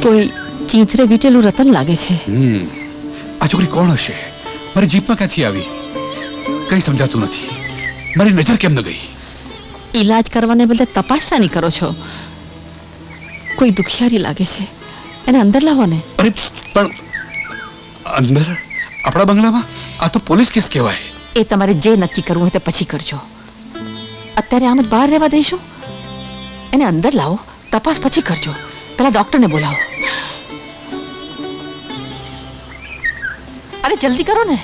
કોઈ ચીંથરે વીટેલું રતન લાગે છે. આ છોકરી કોણ હશે? મારી જીપમાં ક્યાંથી આવી? કઈ સમજાતું નથી. મારી નજર કેમ ન ગઈ? ઈલાજ કરવાને બદલે તપાસ શાની કરો છો? કોઈ દુખિયારી લાગે છે, એને અંદર લાવો ને. અરે પણ અંદર આપણા બંગલામાં? આ તો પોલીસ કેસ કહેવાય. એ તમારે જે નક્કી કરવું હોય તે પછી કરજો. અત્યારે આમ જ બહાર રહેવા દઈશું? એને અંદર લાવો, તપાસ પછી કરજો. પેલા ડોક્ટરને બોલાવો. અરે જલ્દી કરો ને.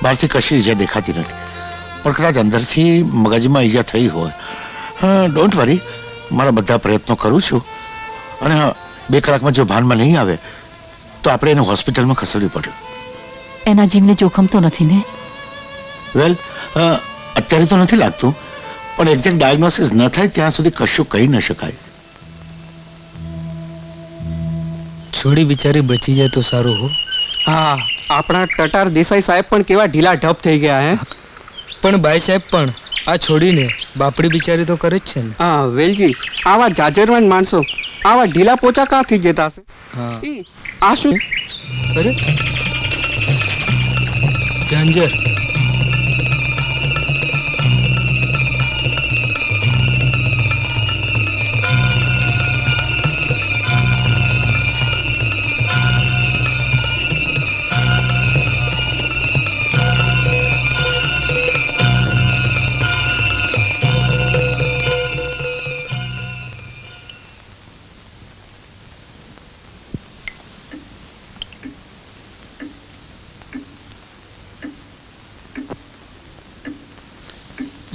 બહારથી કશી ઈજા દેખાતી નથી, પણ કદાચ અંદરથી મગજમાં ઈજા થઈ હોય. હા, ડોન્ટ વરી, મારા બધા પ્રયત્નો કરું છું. અને હા, 2 કલાકમાં જો ભાનમાં નહીં આવે તો આપણે એને હોસ્પિટલમાં ખસેડવી પડે. એના જીવને જોખમ તો નથી ને? વેલ, અત્યારે તો નથી લાગતું, પણ એક્ઝેક્ટ ડાયગ્નોસિસ ન થાય ત્યાં સુધી કશું કહી ન શકાય. છોડી બિચારી બચી જાય તો સારું હો. હા, આપણા ટટાર દેસાઈ સાહેબ પણ કેવા ઢીલા ઢપ થઈ ગયા હે. પણ બાઈ સાહેબ પણ આ છોડીને બાપડી બિચારી તો કરે જ છે ને. હા વેલજી, આવા જાજરવાન માણસો આવા ઢીલા પોચા કાંથી જતા હશે? હા, આ શું? અરે ઝાંઝર.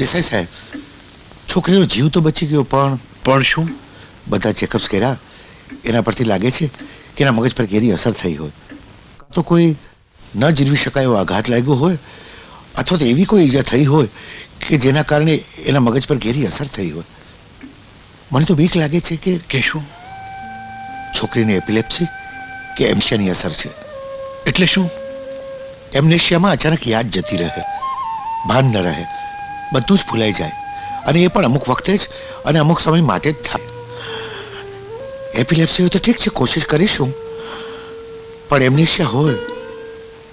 દેસાઈ સાહેબ, છોકરીનો જીવ તો બચી ગયો, પણ શું? બધા ચેકઅપ્સ કર્યા, એના પરથી લાગે છે કે એના મગજ પર ઘેરી અસર થઈ હોય. તો કોઈ ન જીરવી શકાય એવો આઘાત લાગ્યો હોય, અથવા તો એવી કોઈ ઈજા થઈ હોય કે જેના કારણે એના મગજ પર ઘેરી અસર થઈ હોય. મને તો બીક લાગે છે કે શું? છોકરીને એપિલેપ્સી કે એમ્શિયાની અસર છે. એટલે શું? એમ્નેશિયામાં અચાનક યાદ જતી રહે, ભાન ન રહે, બધું જ ભૂલાઈ જાય, અને એ પણ અમુક વખતે જ અને અમુક સમય માટે જ થાય. એપિલેપ્સી હોય તો ઠીક છે, કોશિશ કરીશું, પણ એમ્નેશિયા હોય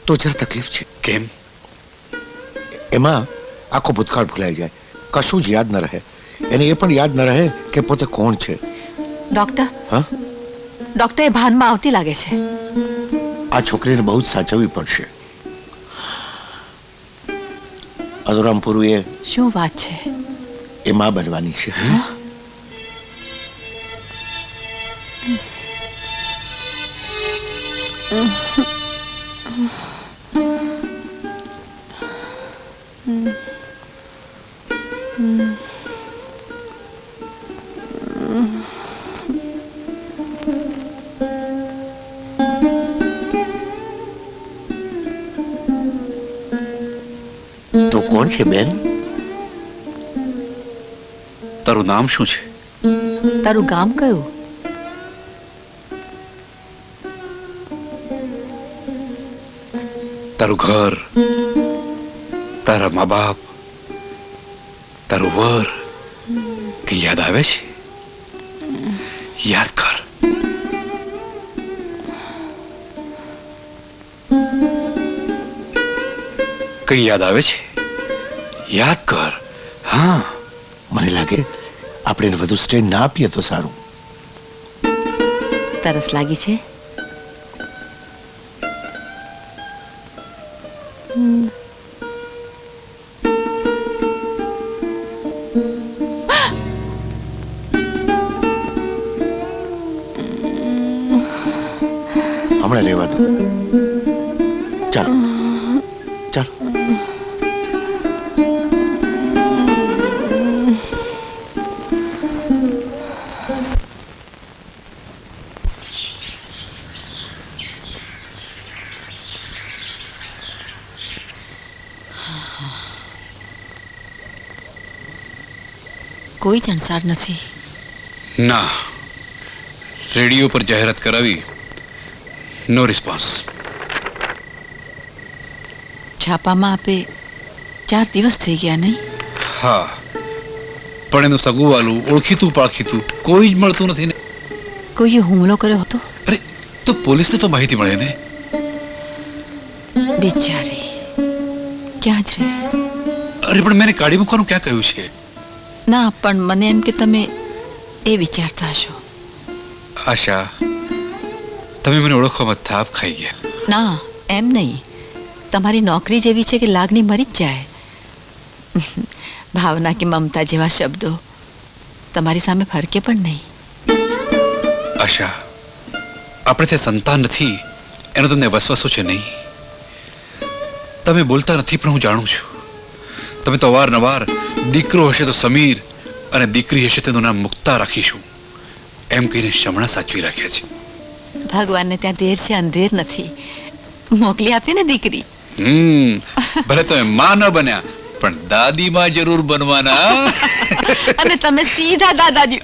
તો જરા તકલીફ છે. કેમ? એમાં આખો ભૂતકાળ ભૂલાઈ જાય, કશું જ યાદ ન રહે. એને એ પણ યાદ ન રહે કે પોતે કોણ છે. ડોક્ટર, હા, ડોક્ટરે ભાનમાં આવતી લાગે છે. આ છોકરીને બહુ જ સાચવવી પડશે. અધોરામ પુરુએ શું વાત છે? એ માં બનવાની છે. તો કોણ છે બેન? તારું નામ શું છે? તારું ગામ કયું? તારું ઘર, તારા મા બાપ, તારું વર કઈ યાદ આવે છે? યાદ કર. કઈ યાદ આવે છે? યાદ કર. હા, મને લાગે આપણે એને વધુ સ્ટ્રેન ના આપીએ તો સારું. તરસ લાગી છે? હમણાં રહેવા દો. ચાલો ચાલો. કોઈ જણસાર નથી. ના, રેડિયો પર જાહેરાત કરાવી, નો રિસ્પોન્સ. છાપામાં આપે 4 દિવસ થઈ ગયા નહીં? હા, પણ એનું સગુવાલું, ઓળખીતું પાળખીતું કોઈ જ મળતું નથી ને. કોઈએ હુમલો કર્યો હતો? અરે, તો પોલીસને તો માહિતી મળે ને. બિચારી ક્યાં જ રહે? અરે પણ મેં કાઢી મૂકવાનું ક્યાં કહ્યું છે? ના, પણ મને એમ કે તમે એ વિચારતા હશો. આશા, તમે મને ઓળખવામાં થાપ ખાઈ ગયા. ના, એમ નહીં. તમારી નોકરી જેવી છે કે લાગણી મરી જ જાય. ભાવના કે મમતા જેવા શબ્દો તમારી સામે ફરકે પણ નહીં. આશા, આપણે તે સંતાન નથી એનો તમને વસવસો છે નહીં. તમે બોલતા નથી પણ હું જાણું છું. તમે તો અવારનવાર દીકરો હશે તો સમીર અને દીકરી હશે તેનું નામ મુક્તા રાખીશું એમ કહીને શમણા સાચવી રાખ્યા છે. ભગવાનને ત્યાં દેર છે, અંધેર નથી. મોકલી આપી ને દીકરી. ભલે તમે માં ન બન્યા પણ દાદીમાં જરૂર બનવાના. અને તમે સીધા દાદાજી.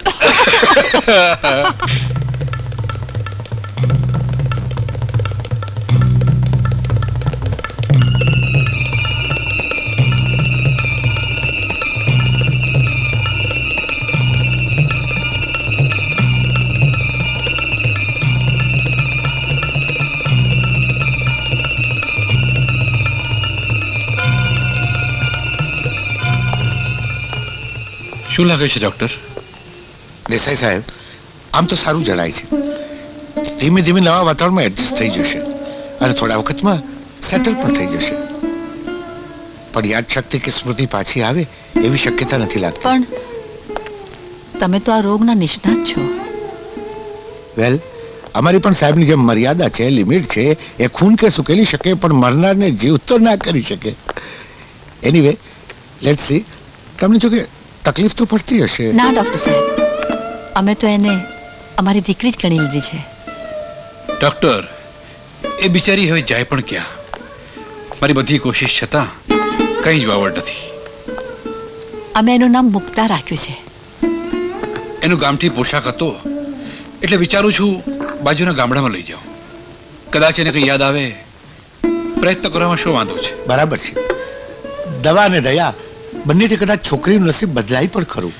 શું લાગે છે ડોક્ટર? દેસાઈ સાહેબ, આમ તો સારું જણાય છે. ધીમે ધીમે નવા વાતાવરણમાં એડજસ્ટ થઈ જશે અને થોડા વખતમાં સેટલ પણ થઈ જશે. પણ યાદશક્તિ કે સ્મૃતિ પાછી આવે એવી શક્યતા નથી લાગતી. પણ તમે તો આ રોગના નિષ્ણાત છો. વેલ, અમારી પણ સાહેબની જેમ મર્યાદા છે, લિમિટ છે. એ ખૂન કે સુકેલી શકે પણ મરનારને જીવ તો ના કરી શકે. Anyway, let's see. તમને જો કે તકલીફ તો પડતી હશે. ના ડોક્ટર સાહેબ, અમે તો એને અમારી દીકરી જ ગણી લીધી છે. ડોક્ટર, એ બિચારી હવે જાય પણ ક્યાં? મારી બધી કોશિશ છતાં કંઈ જ વાવડ નથી. અમે એનું નામ મુક્તા રાખ્યું છે. એનો ગામઠી પોશાક હતો એટલે વિચારું છું બાજુના ગામડામાં લઈ જાઉં. કદાચ એને કંઈ યાદ આવે. પ્રયત્ન કરવામાં શું વાંધો છે? બરાબર છે. દવા અને દયા બંનેથી કદાચ છોકરીનું નસીબ બદલાય પણ ખરું.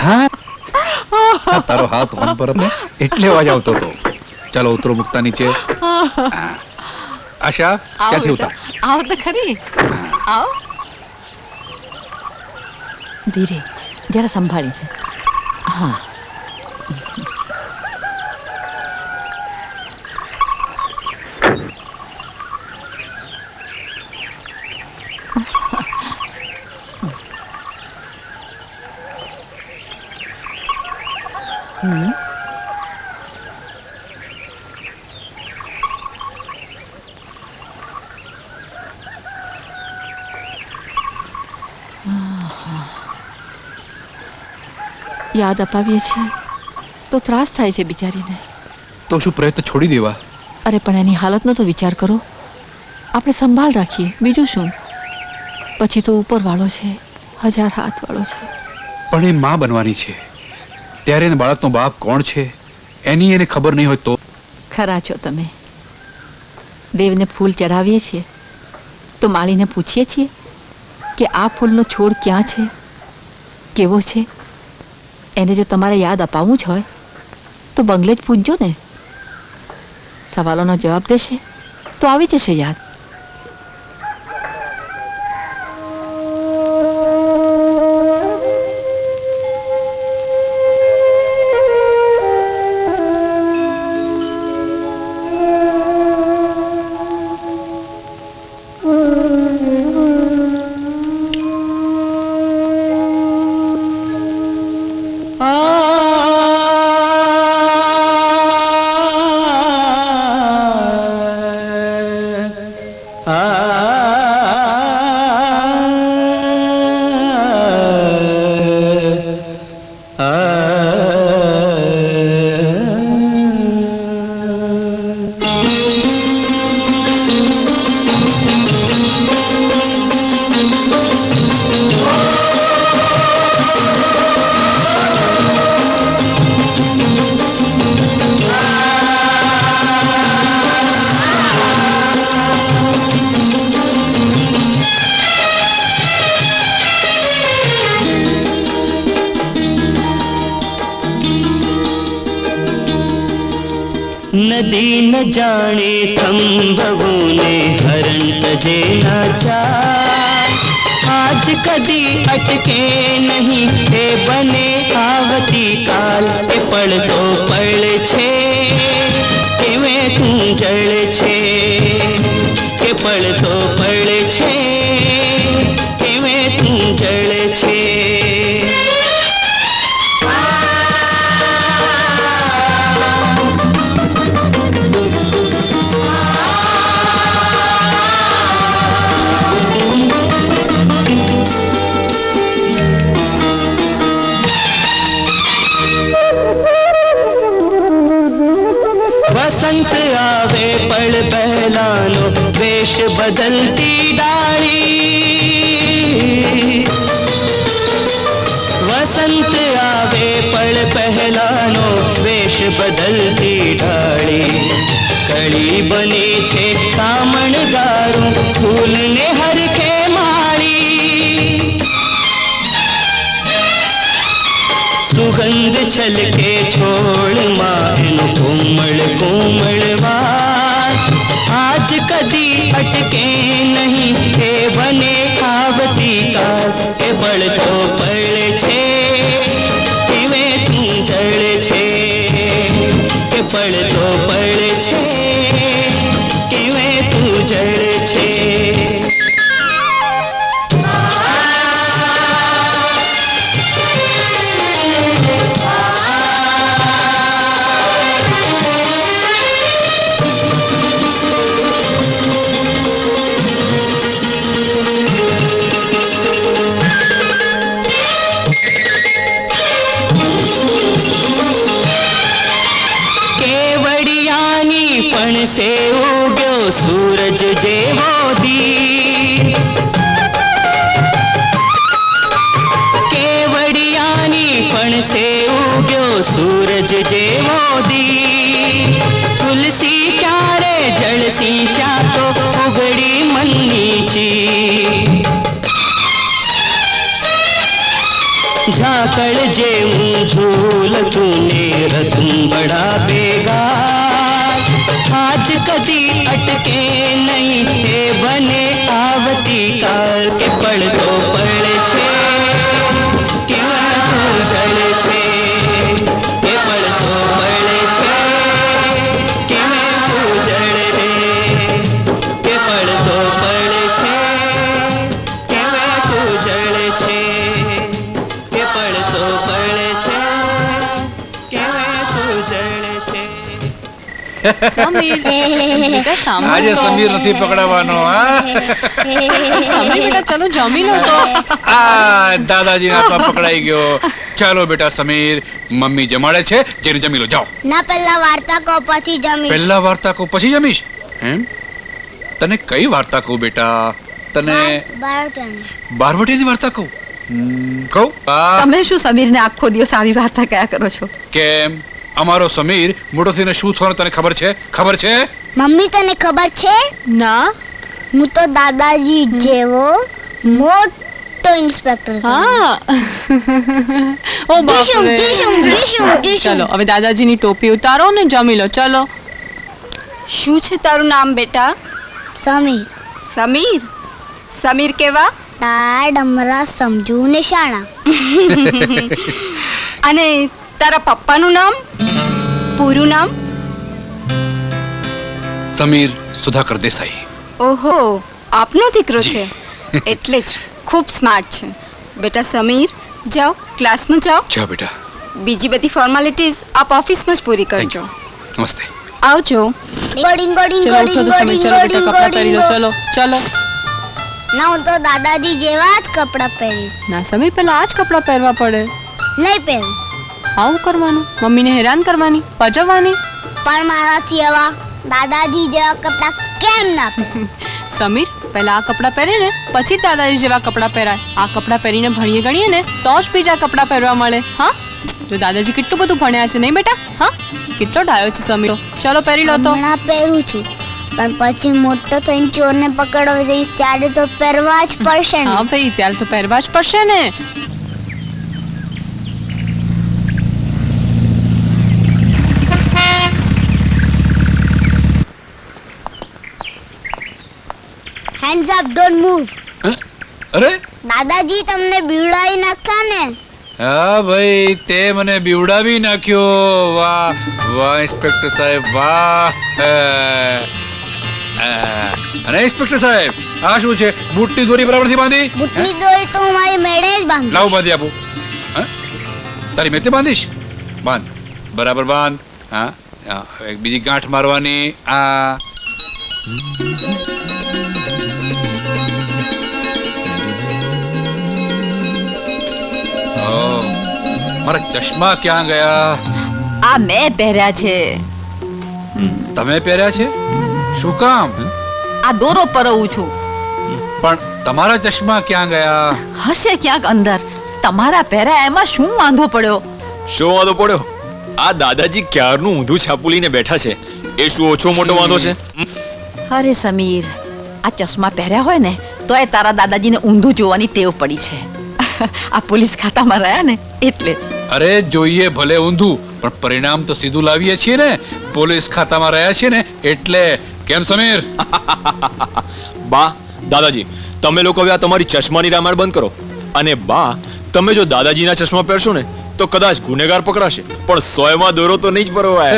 હા તારો હાથ ઓન પર હતો એટલે અવાજ આવતો હતો. ચાલો ઉતરો મુક્તા નીચે. આશા ક્યાંથી ઉતાર? આવો તો ખરી. આવો. ધીરે જરા સંભાળી છે. હા. યાદ અપાવીએ છીએ તો ત્રાસ થાય છે બિચારીને. તો શું પ્રયત્ન છોડી દેવા? અરે પણ એની હાલતનો તો વિચાર કરો. આપણે સંભાળ રાખીએ, બીજું શું. પછી તો ઉપરવાળો છે, 1000 હાથવાળો છે. પણ એ માં બનવાની છે, ત્યારે એને બાળકનો બાપ કોણ છે એની એને ખબર નહીં હોય તો? ખરા છો તમે. દેવને ફૂલ ચઢાવીએ છીએ તો માળીને પૂછીએ છીએ કે આ ફૂલનો છોડ ક્યાં છે, કેવો છે. એને જો તમારે યાદ અપાવવું જ હોય તો બંગલે જ પૂછજો ને. સવાલોનો જવાબ દેશે તો આવી જશે યાદ. नदी न जाने थंभवों ने हरण तजे न चार. आज कदी अटके नहीं हे बने आवती काल. ए पड़तो पड़ छे केवे तू जड़ छे, के पड़तो पड़ छे केवे तू जड़ छे. वसंत आवे पड़ पहलानो वेश बदलती डाली. वसंत आवे पड़ पहलानो वेश बदलती डाली. कड़ी बनी छे सामण गारू फूल ने हर के मारी. सुगंध छलके छोड़ मायन कोमल कोमल वार. आज कदी अटके नहीं हे बने आवती काल. ए बड़तो पड़ छे केवे तू जड़ छे, के बड़तो पड़ छे केवे तू जड़ छे. पण से उग्यो सूरज जेवो दी. केवड़ियानी पण से उग्यो सूरज जेवो दी. तुलसी क्यारे जलसी चातो उगड़ी मन्नी ची. झाकड़ जेऊं झूल तूने रतन बड़ा बेगा आज कदी अटके नहीं थे बने आवती काल के पड़ तो पड़ छे के जड़ छे के पड़ तो पड़ छे के जड़ रे के पड़ तो पड़ छे के जड़ छे के पड़ तो पड़ छे के जड़ छे સમીર બેટા સાંભળ આજે તો. સમીર નથી પકડાવાનો હા સમીર બેટા ચલો જમી લો તો આ દાદાજી હાથમાં પકડાઈ ગયો. ચાલો બેટા સમીર, મમ્મી જમાડે છે, જેને જમી લો જાઓ. ના પહેલા વાર્તા કહો પછી જમીશ. પહેલા વાર્તા કહું પછી જમીશ એમ? તને કઈ વાર્તા કહું બેટા? તને બાળકને. બારવટીની વાર્તા કહું? કહું? આ તમે શું સમીરને આખો દિવસ આવી વાર્તા કયા કરો છો? કેમ અમારો સમીર મોટો થઈને શું થવાનું તને ખબર છે? ખબર છે? મમ્મી તને ખબર છે ના હું તો દાદાજી જેવો મોટો ઇન્સ્પેક્ટર છું. હા ઓ ટીશુમ, બાપરે ટીશુમ, ટીશુમ, ટીશુમ. ચલો હવે દાદાજીની ટોપી ઉતારો ને જમી લો ચલો. શું છે તારું નામ બેટા? સમીર. સમીર. સમીર કેવા? તા ડમરા સમજુ નિશાણા. અને તારા પપ્પાનું નામ? પૂરું નામ? સમીર સુધાકર દેસાઈ. ઓહો આપનો દીકરો જી. છે એટલે જ ખૂબ સ્માર્ટ છે. બેટા સમીર જાઓ ક્લાસમાં જાઓ. જા બેટા. બીજી બધી ફોર્માલિટીઝ આપ ઓફિસમાં જ પૂરી થેન્ક કરજો. યુ. નમસ્તે. આવજો. ગોડિંગ ગોડિંગ ચલો ઉઠો ગોડિંગ તો સમીર, ગોડિંગ ચલો બેટા ગોડિંગ કપડાં પહેરી ગોડિંગ લો. ચલો ચલો. ના હું તો દાદાજી જેવા જ કપડાં પહેરીશ. ના સમીર પહેલા આ જ કપડાં પહેરવા પડે. નહીં પહેરું આવું કરવાનું, મમ્મીને હેરાન કરવાની, પજવવાની. પણ મારાથી આવા દાદાજી જેવા કપડાં કેમ ના પહેરું? સમીર પહેલા આ કપડાં પહેરીને પછી જ દાદાજી જેવા કપડાં પહેરાય. આ કપડાં પહેરીને ભણીએ ગણીએ ને તો જ બીજા કપડાં પહેરવા મળે. હા જો દાદાજી કેટલું બધું ભણ્યા છે નહીં બેટા? હા કેટલો ડાયો છે સમીર. ચલો પહેરી લો તો. હમણાં પહેરું છું પણ પછી મોટો થઈને ચોરને પકડવા જઈશ ત્યારે તો પહેરવા જ પડશે ને. હા ભાઈ ત્યારે તો પહેરવા જ પડશે ને. Hands up, don't move. અરે દાદાજી તમને બીવડાવી નાખ્યા ને. હા ભાઈ તે મને બીવડાવી નાખ્યો. વાહ વાહ ઇન્સ્પેક્ટર સાહેબ વાહ. અને ઇન્સ્પેક્ટર સાહેબ આ શું છે? બૂટની દોરી બરાબર નથી બાંધી? બુટની દોરી તો હું મારી મેળે જ બાંધું. લાવ બાંધી આપું. હા? તારી મેતે બાંધીશ? બાંધ બરાબર બાંધ. હા હા, હવે એક બીજી ગાંઠ મારવાની. આ ઓહ, મારા ચશ્મા ક્યાં ગયા? આ મેં પહેર્યા છે. તમે પહેર્યા છે? શું કામ? આ દોરો પરવું છું. પણ તમારા ચશ્મા ક્યાં ગયા? હશે ક્યાંક અંદર. તમારા પહેર્યા એમાં શું વાંધો પડ્યો? શું વાંધો પડ્યો? આ દાદાજી ક્યારનું ઊંધું છાપું લઈને બેઠા છે. એ શું ઓછો મોટો વાંધો છે? અરે સમીર, આ ચશ્મા પહેર્યા હોય ને તો એ તારા દાદાજીને ઊંધું જોવાની ટેવ પડી છે. આ પોલીસ ખાતામાં રહ્યા ને એટલે. અરે જોઈએ ભલે ઊંધું પણ પરિણામ તો સીધું લાવીએ છીએ ને. પોલીસ ખાતામાં રહ્યા છીએ ને એટલે. કેમ સમીર? બા દાદાજી તમે લોકો હવે આ તમારી ચશ્માની રામાયણ બંધ કરો. અને બા તમે જો દાદાજીના ચશ્મા પહેરશો ને તો કદાચ ગુનેગાર પકડાશે પણ 100માં દોરો તો નહીં જ પરવાય.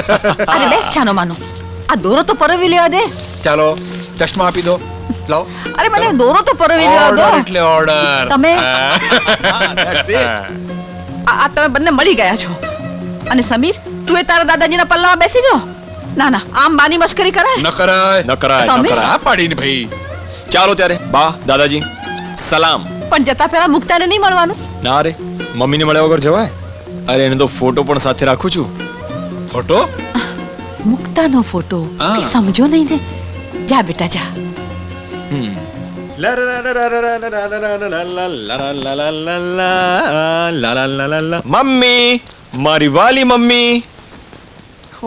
અરે બેસ છાનો માનો, આ દોરો તો પરવી લેવા દે. ચાલો ચશ્મા આપી દો. લાવો. અરે મને દોરો તો પરવી લેવા દો. ઓર્ડર એટલે ઓર્ડર. તમે That's it. આ તમે બંને મળી ગયા છો. અને સમીર તું એ તારા દાદાજીના પલ્લામાં બેસી ગયો. ના ના આમ બાની મશ્કરી કરાય? ન કરાય. ન કરાય ન તમે? કરાય. હા પાડીને ભાઈ. ચાલો ત્યારે બા દાદાજી સલામ. પણ જતા પહેલા મુક્તાને નહીં મળવાનું. ના રે મમ્મીને મળ્યા વગર જવાય? અરે એને તો ફોટો પણ સાથે રાખું છું. ફોટો? મુક્તાનો ફોટો હા. કંઈ સમજો નહીં ને. જા બેટા જા. મમ્મી મારી વાલી મમ્મી.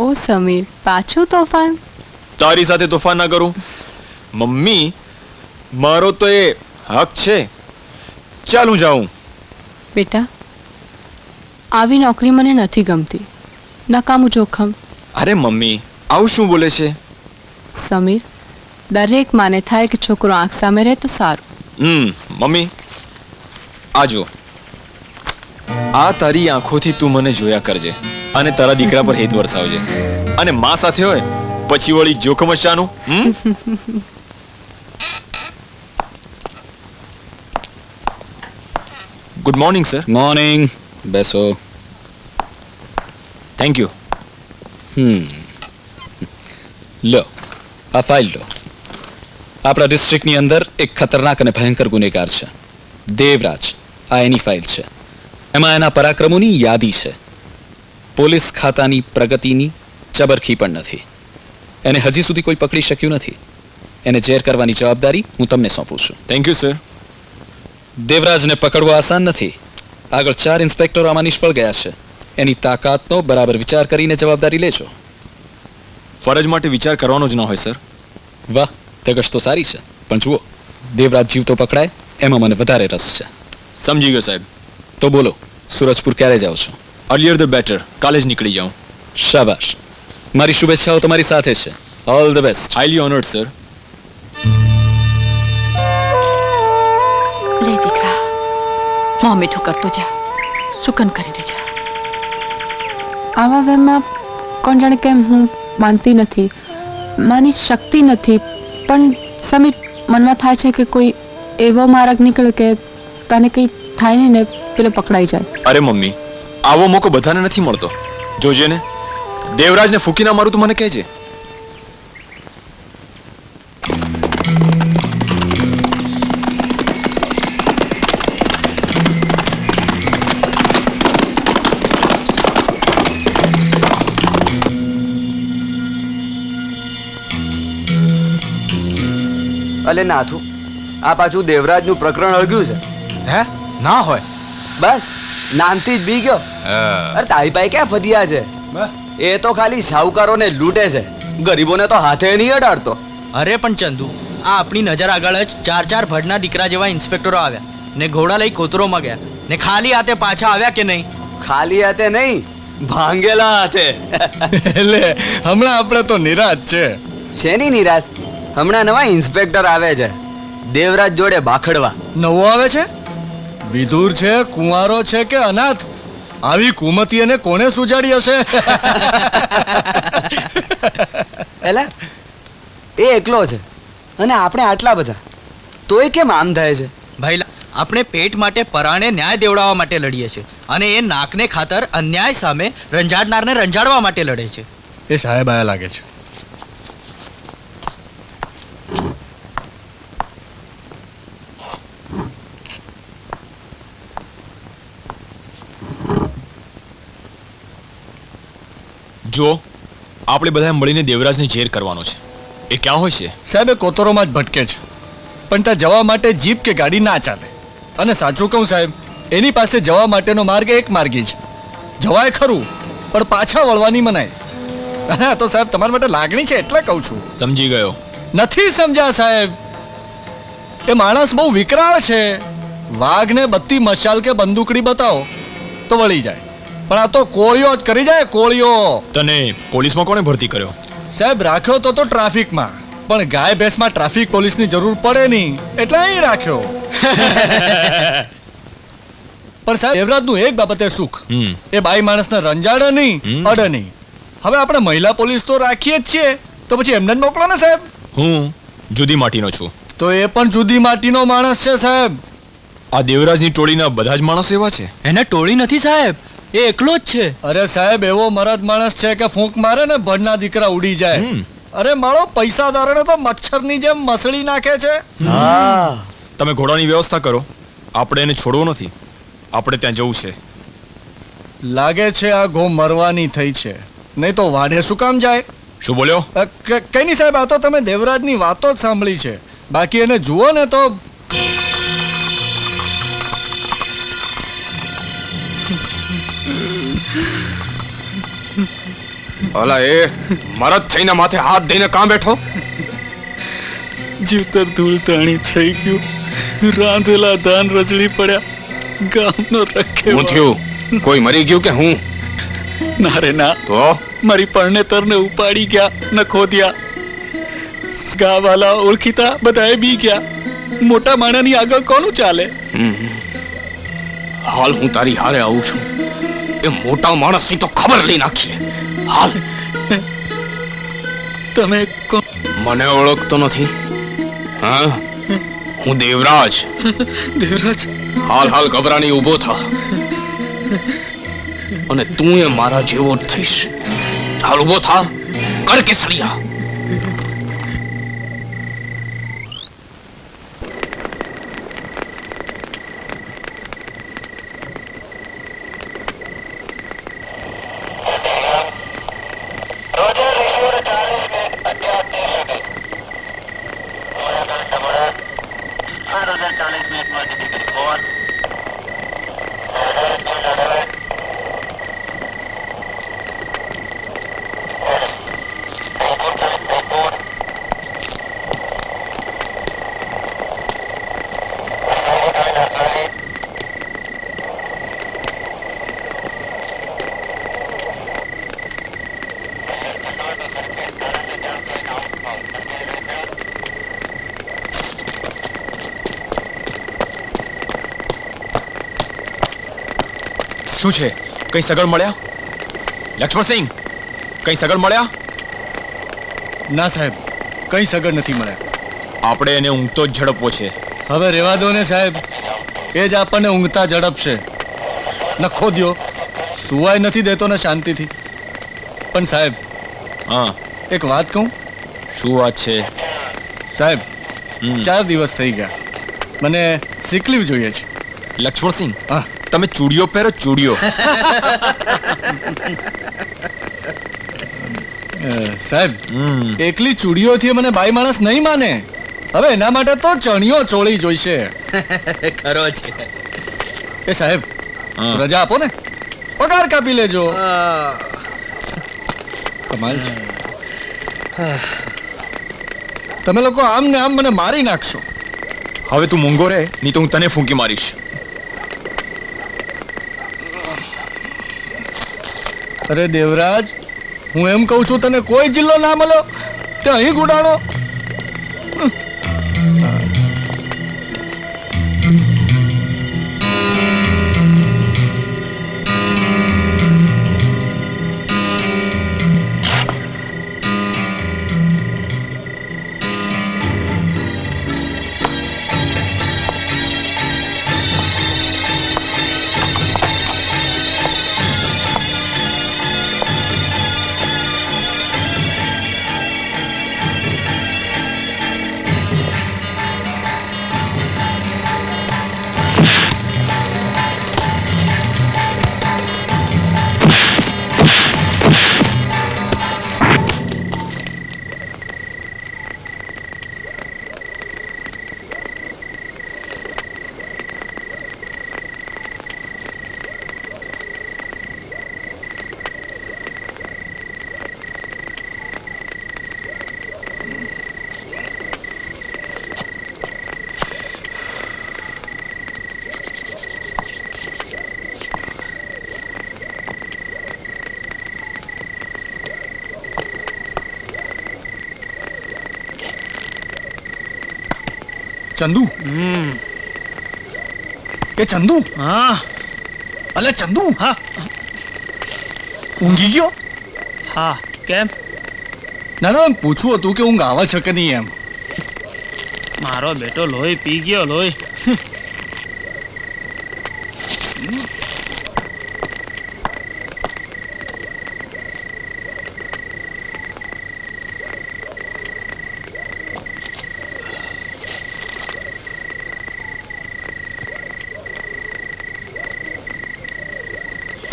ઓ સમીર પાછું તોફાન? તારી સાથે તોફાન ના કરું મમ્મી. મારો તો એ હક છે. ચાલ હું જાઉં. બેટા આવી નોકરી મને નથી ગમતી. નકામું જોખમ. અરે મમ્મી આવું શું બોલે છે? સમીર, દરેક માને થાય કે છોકરો આંખ સામે રહે તો સારું. મમ્મી આ જો, આ તારી આંખોથી તું મને જોયા કરજે અને તારા દીકરા પર હેત વરસાવજે. અને માં સાથે હોય પછી વળી જોખમ જ શાનું? Good morning sir. મોર્નિંગ. બેસો. Thank you. લો આ ફાઇલ લો. આપણા ડિસ્ટ્રિક્ટની અંદર એક ખતરનાક અને ભયંકર ગુનેગાર છે, દેવરાજ. આ એની ફાઇલ છે. એમાં એના પરાક્રમોની યાદી છે. પોલીસ ખાતાની પ્રગતિની ચબરખી પણ નથી. એને હજી સુધી કોઈ પકડી શક્યું નથી. એને જેર કરવાની જવાબદારી હું તમને સોંપું છું. Thank you sir. દેવરાજને પકડવો આસાન નથી. આગળ 4 ઇન્સ્પેક્ટરો આમાં નિષ્ફળ ગયા છે. એની તાકાતનો બરાબર વિચાર કરીને જવાબદારી લેજો. ફરજ માટે વિચાર કરવાનો જ ના હોય સર. વાહ, ધગશ તો સારી છે, પણ જુઓ, દેવરાજ જીવતો પકડાય એમાં મને વધારે રસ છે. સમજી ગયો સાહેબ. તો બોલો, સુરજપુર ક્યારે જાઓ છો? Earlier the better. કાલે જ નીકળી જાઉં. શાબાશ. મારી શુભેચ્છાઓ તમારી સાથે છે. All the best. Highly honoured sir. લે દીકરા, મોં મીઠું કરતો જા, સુકન કરીને જા. આવા વહેમમાં કોણ જાણે કેમ હું માનતી નથી. માની શક્તિ નથી. પણ સમીર, મનમાં થાય છે કે કોઈ એવો માર્ગ નીકળે કે તને કંઈ થાય નહીં ને પેલો પકડાઈ જાય. અરે મમ્મી, આવો મોકો બધાને નથી મળતો. જોજે ને, દેવરાજને ફૂકી ના મારું તું મને કહેજે. અલે નાથું, આ પાછું દેવરાજનું પ્રકરણ અળગ્યું છે. હે? ના હોય. બસ નામથી જ બી ગયો. અરે તારી પાસે ક્યાં ફદિયા છે? એ તો ખાલી શાહુકારોને લૂંટે છે, ગરીબોને તો હાથે નહીં અડાડતો. અરે પણ ચંદુ, આ આપણી નજર આગળ જ 4 ભડના દીકરા જેવા ઇન્સ્પેક્ટરો આવ્યા ને ઘોડા લઈ કોતરોમાં ગયા ને ખાલી હાથે પાછા આવ્યા કે નહીં? ખાલી હાથે નહીં, ભાંગેલા હાથે. એટલે હમણાં આપણે તો નિરાશ છે. શેની નિરાશ? હમણાં નવા ઇન્સ્પેક્ટર આવે છે, દેવરાજ જોડે બાખડવા. નવો આવે છે? વિધુર છે, કુંવારો છે કે અનાથ? આવી કુમતી અને કોને સુજાડી હશે? એલા, એ એકલો છે અને આપણે આટલા બધા, તોય કેમ આમ થાય છે? ભાઈ, આપણે પેટ માટે પરાણે ન્યાય દેવડાવવા માટે લડીએ છીએ અને એ નાકને ખાતર અન્યાય સામે રંજાડનારને રંજાડવા માટે લડે છે. એ સાહેબ આયા લાગે છે. જો, આપણે બધા મળીને દેવરાજને જેર કરવાનો છે. એ ક્યાં હોય છે? સાહેબ, એ કોતરોમાં જ ભટકે છે, પણ ત્યાં જવા માટે જીપ કે ગાડી ના ચાલે. અને સાચું કહું સાહેબ, એની પાસે જવા માટેનો માર્ગ એક માર્ગી છે. જવાય ખરું, પણ પાછા વળવાની મનાય. હા તો સાહેબ, તમારા માટે લાગણી છે એટલે કહું છું. સમજી ગયો. નથી સમજ્યા સાહેબ? એ માણસ બહુ વિકરાળ છે. વાઘને બત્તી મશાલ કે બંદૂકડી બતાવો તો વળી જાય, પણ આ તો કોળિયો જ કરી જાય, કોળિયો. તને પોલીસમાં કોણે ભરતી કર્યો? સાહેબ, રાખ્યો તો ટ્રાફિકમાં, પણ ગાય ભેંસમાં ટ્રાફિક પોલીસની જરૂર પડે નહીં એટલે અહીં રાખ્યો. પણ સાહેબ, દેવરાજનું એક બાબતે સુખ, એ બાઈ માણસને રંજાડે નહીં, અડે નહીં. હવે આપણે મહિલા પોલીસ તો રાખીએ જ છીએ, તો પછી એમને જ મોકલો ને સાહેબ. હું જુદી માટીનો છું. તો એ પણ જુદી માટીનો માણસ છે સાહેબ. આ દેવરાજની ટોળીના બધા જ માણસ એવા છે? એને ટોળી નથી સાહેબ, એ એકલો જ છે. અરે સાહેબ, એવો મરદ માણસ છે કે ફૂંક મારે ને ભડના દીકરા ઉડી જાય. અરે માળો, પૈસાદારોને તો મચ્છરની જેમ મસળી નાખે છે. તમે ઘોડાની વ્યવસ્થા કરો, આપણે એને છોડવો નથી. આપણે ત્યાં જવું છે. લાગે છે આ ઘો મરવાની થઈ છે, નહીં તો વાઢે શું કામ જાય? શું બોલ્યો? કઈ નહીં સાહેબ, આ તો તમે દેવરાજની વાતો જ સાંભળી છે, બાકી એને જુઓ ને તો. અલા, એ મરદ થઈને માથે હાથ દઈને કાં બેઠો? જીવતર ધૂળ તાણી થઈ ગયું, રાંધેલા ધાન રજળી પડ્યા, ગામનો રખે. હું થયું? કોઈ મરી ગયું કે હું? ના રે ના, તો મારી પરણેતરને ઉપાડી ગયા, નખોદિયા. ગાવાલા ઓળખીતા બધાએ બી ગયા. મોટા માણાની આગળ કોનું ચાલે? હાલ હું તારી હારે આવું છું. એ મોટા માણસની તો ખબર લઈ નાખીએ. હાલ. તમે મને ઓળખતો નથી? હા, હું દેવરાજ. દેવરાજ, હાલ હાલ ગભરાની ઊભો થા. અને તું એ મારા જેવો જ થઈશ. હાલ ઊભો થા, કર કેસરિયા. શું છે? કઈ સગળ મળ્યા? લક્ષ્મણસિંહ, કઈ સગળ મળ્યા? ના સાહેબ, કઈ સગડ નથી મળ્યા. આપણે એને ઊંઘતો જ ઝડપવો છે. હવે રેવા દો ને સાહેબ, એ જ આપણને ઊંઘતા ઝડપશે. નખો દ્યો, સુવાય નથી દેતો ને શાંતિથી. પણ સાહેબ, હા, એક વાત કહું? શું વાત છે? સાહેબ, 4 દિવસ થઈ ગયા, મને સિક લીવ જોઈએ છે. લક્ષ્મણસિંહ, હા, તમે ચૂડીઓ પહેરો, ચૂડીઓ. સાહેબ, એકલી ચૂડીઓથી મને બાઈ માણસ નહીં માને. હવે એના માટે તો ચણિયો ચોળી જોઈશે. ખરો છે. એ સાહેબ, રજા આપો ને, પગાર કાપી લેજો. કમાલ છે. તમે લોકો આમ ને આમ મને મારી નાખશો. હવે તું મૂંગો રે, નહીં તો હું તને ફૂંકી મારીશ. અરે દેવરાજ, હું એમ કહું છું, તને કોઈ જિલ્લો ના મળ્યો તે અહીં ગુડાણો. ચંદુ, એ ચંદુ. હા. અલે ચંદુ. હા. ઊંઘી ગયો? હા. કેમ? ના ના, એમ પૂછવું હતું કે ઊંઘ આવે છે કે નહીં એમ. મારો બેટો લોહી પી ગયો, લોહી.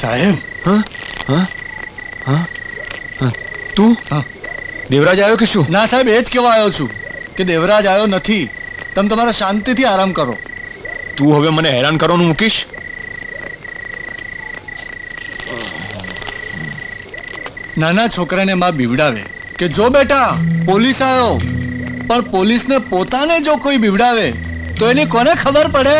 સાહેબ. હા હા હા હા, તું? હા. દેવરાજ આવ્યો કે શું? ના સાહેબ, એ જ કહેવા આવ્યો છું કે દેવરાજ આવ્યો નથી. તમે તમારા શાંતિથી આરામ કરો. તું હવે મને હેરાન કરવાનું મૂકીશ? નાના છોકરાને માં બીવડાવે કે જો બેટા પોલીસ આવ્યો, પણ પોલીસને પોતાને જો કોઈ બીવડાવે તો એની કોને ખબર પડે?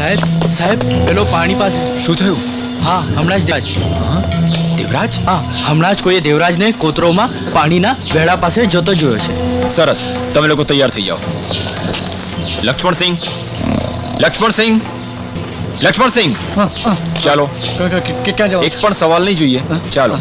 સાહેબ સાહેબ પેલો પાણી પાસે શું થયું? હા હમણાં જ દેવરાજ? હા હમણાં જ કોઈએ દેવરાજને કોતરોમાં પાણીના વેળા પાસે જતો જોયો છે. સરસ, તમે લોકો તૈયાર થઈ જાઓ. લક્ષ્મણસિંહ, લક્ષ્મણસિંહ, લક્ષ્મણસિંહ, ચાલો. ક્યાં જાવ? એક પણ સવાલ નહીં જોઈએ, ચાલો.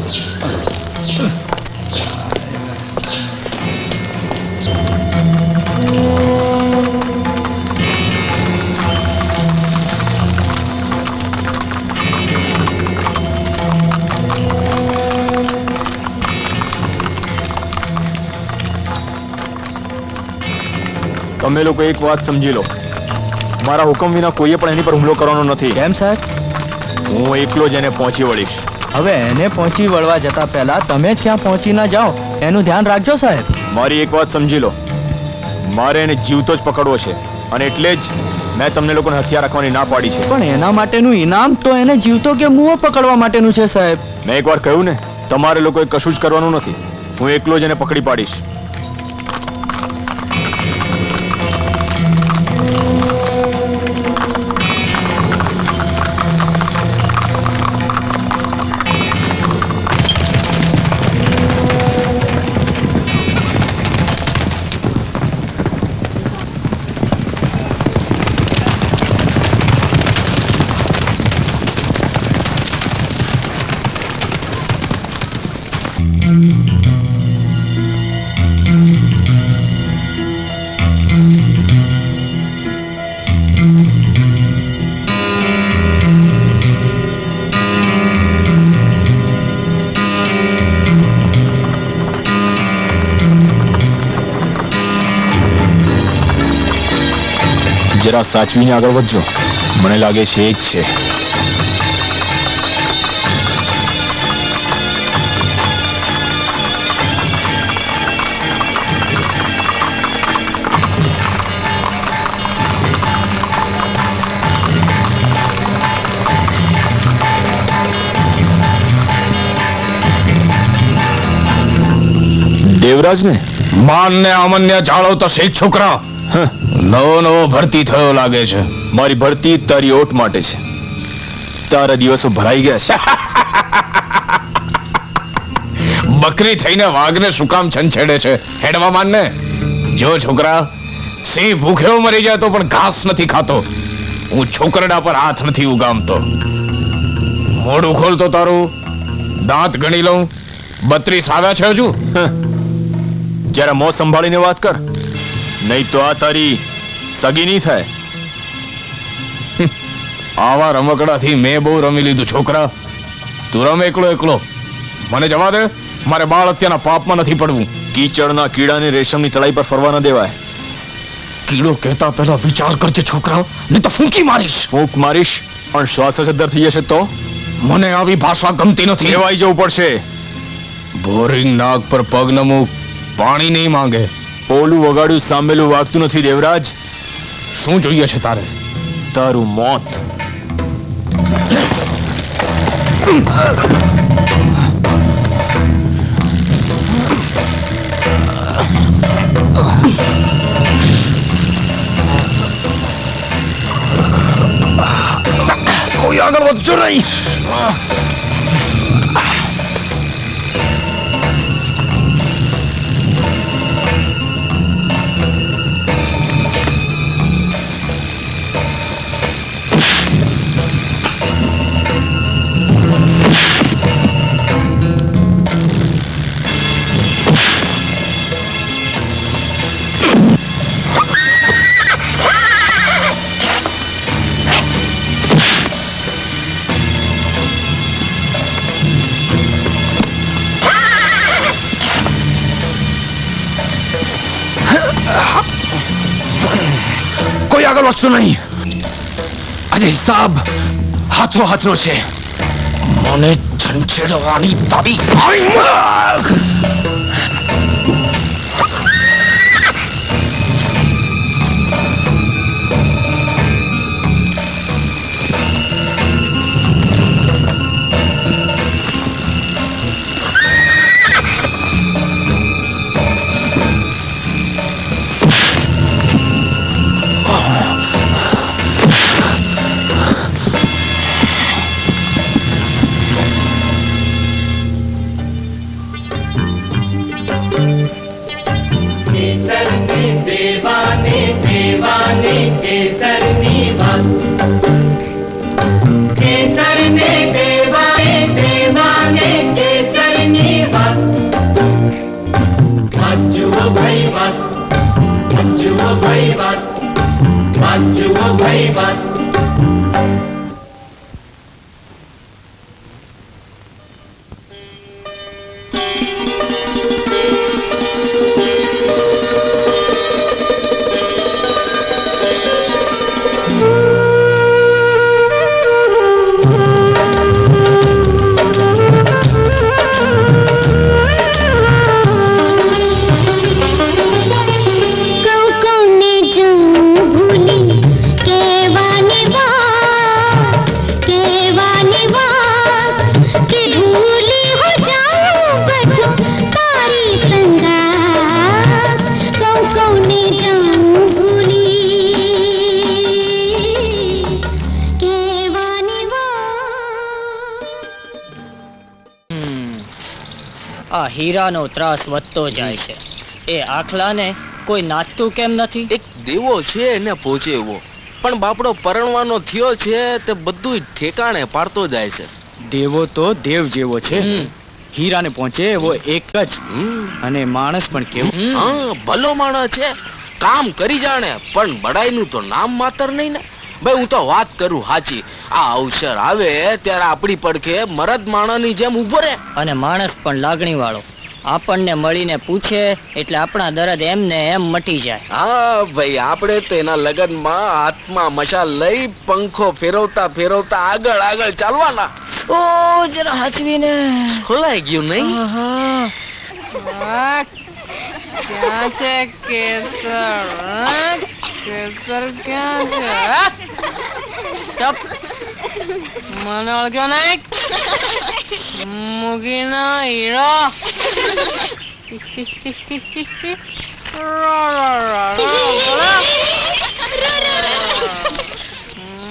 તમે લોકો એક વાત સમજી લો, મારા હુકમ વિના કોઈએ પણ એની પર હુમલો કરવાનો નથી. કેમ સાહેબ? હું એકલો જ એને પહોંચી વળીશ. હવે એને પહોંચી વળવા જતા પહેલા તમે જ ક્યાં પહોંચી ના જાઓ એનું ધ્યાન રાખજો સાહેબ. મારી એક વાત સમજી લો, મારે એને જીવતો જ પકડવો છે અને એટલે જ મેં તમને લોકોને હથિયાર રાખવાની ના પાડી છે. પણ એના માટેનું ઇનામ તો એને જીવતો કે મુઓ પકડવા માટેનું છે સાહેબ. મેં એકવાર કહ્યું ને, તમારે લોકોએ કશું જ કરવાનું નથી. હું એકલો જ એને પકડી પાડીશ. જરા સાચવીને આગળ વધજો, મને લાગે છે એ જ છે. દેવરાજને માન ને અમન્ય જાળવતો શીખ છોકરા. નવો નવો ભરતી થયો લાગે છે. મારી ભરતી તારી ઓટ માટે છે. તારા દિવસો ભરાઈ ગયા છે. બકરી થઈને વાઘને શું કામ છંછેડે છે? હેડવા માનને. જો છોકરા, સિંહ ભૂખ્યો મરી જાય તો પણ ઘાસ નથી ખાતો. હું છોકરડા પર હાથ નથી ઉગામતો. મોઢું ખોલતો તારું, દાંત ગણી લઉં. 32 આવ્યા છે હજુ? જરા મોં સંભાળીને વાત કર, નહીં તો આ તારી સગી નહીં થાય. આવા રમકડાથી મેં બહુ રમી લીધું છોકરા. તું રમ એકલો એકલો. મને જવા દે, મારે બાળ હત્યાના પાપમાં નથી પડવું. કીચડના કીડાને રેશમની તળાઈ પર ફરવા ન દેવાય. કીડો કહેતા પહેલા વિચાર કરજે છોકરા, નહીં તો ફૂંકી મારીશ. ફૂંક મારીશ પણ શ્વાસ જ અદ્ધર થઈ જશે તો? મને આવી ભાષા ગમતી નથી. લેવાઈ જવું પડશે. બોરિંગ નાક પર પગ ન મૂક, પાણી નહીં માંગે. ઓલું વગાડ્યું સાંભળેલું વાગતું નથી દેવરાજ. શું જોઈએ છે તારે? તારું મોત. કોઈ આગળ વધજો નહીં. કોઈ આગળ વધશો નહીં. આજે હિસાબ હાથનો હાથનો છે. મને છંછેડવાની તારી આ હીરાનો ત્રાસ વધતો જાય છે. એ આખલાને કોઈ નાચતું કેમ નથી? એક દેવો છે એને પહોંચે એવો, પણ બાપડો પરણવાનો થયો છે તે બધું ઠેકાણે પાડતો જાય છે. દેવો તો દેવ જેવો છે, હીરાને પહોંચે એવો એક જ. અને માણસ પણ કેવું? હા, ભલો માણસ છે, કામ કરી જાણે, પણ બડાઈનું તો નામ માત્ર નહીં ને. ભાઈ હું તો વાત કરું સાચી, આ અવસર આવે ત્યારે આપણી પડખે મરદ માણસની જેમ ઉભો રહે. અને માણસ પણ લાગણી વાળો, આપણને મળીને પૂછે એટલે આપણા દર્દ એમને એમ મટી જાય. હા ભાઈ, આપણે તો એના લગનમાં હાથમાં મશાલ લઈ પંખો ફેરવતા ફેરવતા આગળ આગળ ચાલવાના. ઓ જરા હાચવીને. ખોલાઈ ગયું નહીં? ક્યાં છે કેસર? કેસર ક્યાં છે? ચપ, મને ઓળખ્યો નહીં? મુગીના હીરો.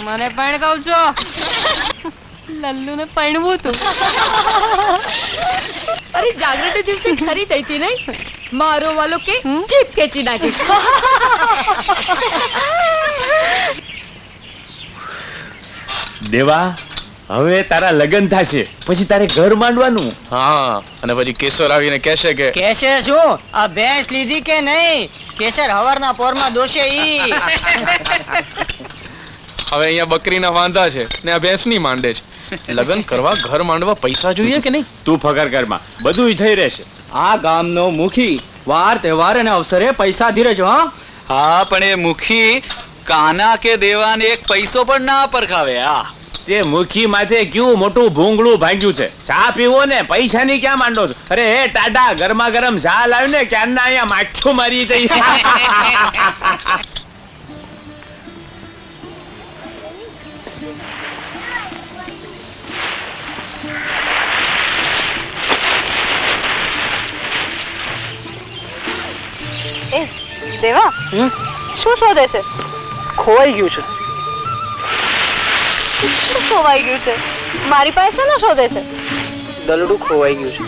મને પણ કહું છો, લલ્લુ ને પૈણવું તું. અરે જાગૃતિ દિવસે ખરી થઈ હતી નહીં? મારો વાલો કે જીપ ખેંચી નાખી. દેવા, હવે તારા લગ્ન થશે પછી તારે ઘર માંડવાનું. હા, અને પછી કેશર આવીને કહેશે કે કેશે શું? આ ભેંસ લીધી કે નહીં? કેસર હવારના પોરમાં દોશે ઈ. હવે અહીંયા બકરીના વાંધા છે ને આ ભેંસની માંડે છે. લગ્ન કરવા ઘર માંડવા પૈસા જોઈએ કે નહીં? તું ફકર કરમાં, બધું થઈ રહેશે. આ ગામનો મુખી વાર તહેવાર અને અવસરે પૈસા ધીરે જો. હા, પણ એ મુખી કાના કે દેવાને એક પૈસો પણ ના પરખાવે. આ તે મુખી માથે કેવું મોટું ભૂંગળું ભાંગ્યું છે. ચા પીવો ને પૈસાની ક્યાં માંડો છો? અરે હે ટાટા, ગરમા ગરમ ચા લાવ્યું ને ક્યારના અહીંયા માઠું મારી જઈ. દેવા, શું શોધે છે? ખોવાઈ ગયું છે. શું ખોવાઈ ગયું છે? મારી પાસે શું શોધે છે? દલડું ખોવાઈ ગયું છે.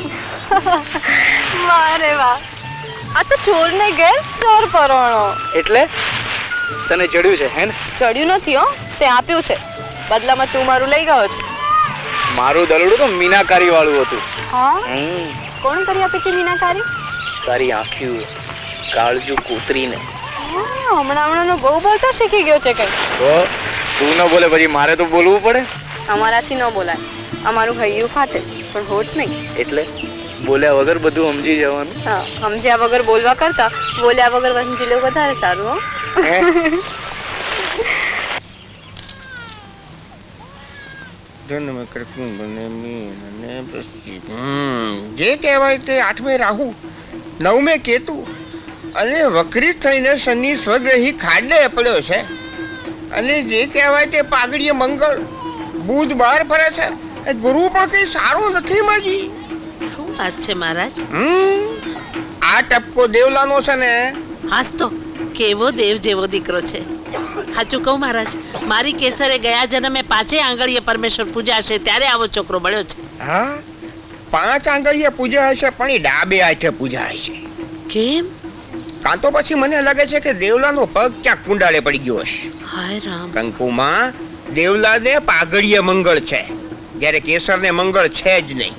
વાહ રે વાહ, આ તો ચોર ને ઘેર ચોર પરોણો. એટલે તને ચડ્યું છે હે ને? ચડ્યું નથી હો, તે આપ્યું છે, બદલામાં તું મારું લઈ ગયો છે. મારું દલડું તો મીનાકારી વાળું હતું. હા, કોણ કરી આપી હતી મીનાકારી? તારી આંખ્યું કાળજુ કૂતરીને. હમણાં બહુ બોલતા શીખી ગયો છે કઈ. તો તું ન બોલે પછી મારે તો બોલવું પડે. અમારાથી ન બોલાય, અમારું હૈયું ફાટે પણ હોઠ નહીં. એટલે બોલ્યા વગર બધું સમજી જવાનું. હા, સમજ્યા વગર બોલવા કરતા બોલ્યા વગર સમજી લેવું વધારે સારું. હો જન્મ કરતું બને મીન અને પછી જે કહેવાય તે 8મે રાહુ 9મે કેતુ અને વક્રી થઈને શનિ સ્વગ્રહી ખાડે પડ્યો છે. અને જે કહેવાય તે પાઘડીએ મંગળ બુધ બહાર ફરે છે. ગુરુ પણ કઈ સારું નથી માજી. શું વાત છે મહારાજ? આ ટપકો દેવલાનો છે ને. હાસ તો કેવો દેવ જેવો દીકરો છે. સાચું કહું મહારાજ, મારી કેસરે ગયા જન્મે 5 આંગળીએ પરમેશ્વર પૂજા હશે ત્યારે આવો છોકરો મળ્યો છે. હા, 5 આંગળીએ પૂજા હશે પણ એ ડાબે હાથે પૂજા હશે. કેમ? કાં તો પછી મને લાગે છે કે દેવલાનો પગ ક્યાંક કુંડાળે પડી ગયો હશે. હાય રામ. કંકુમાં દેવલાને પાઘડીએ મંગળ છે, જ્યારે કેસરને મંગળ છે જ નહીં.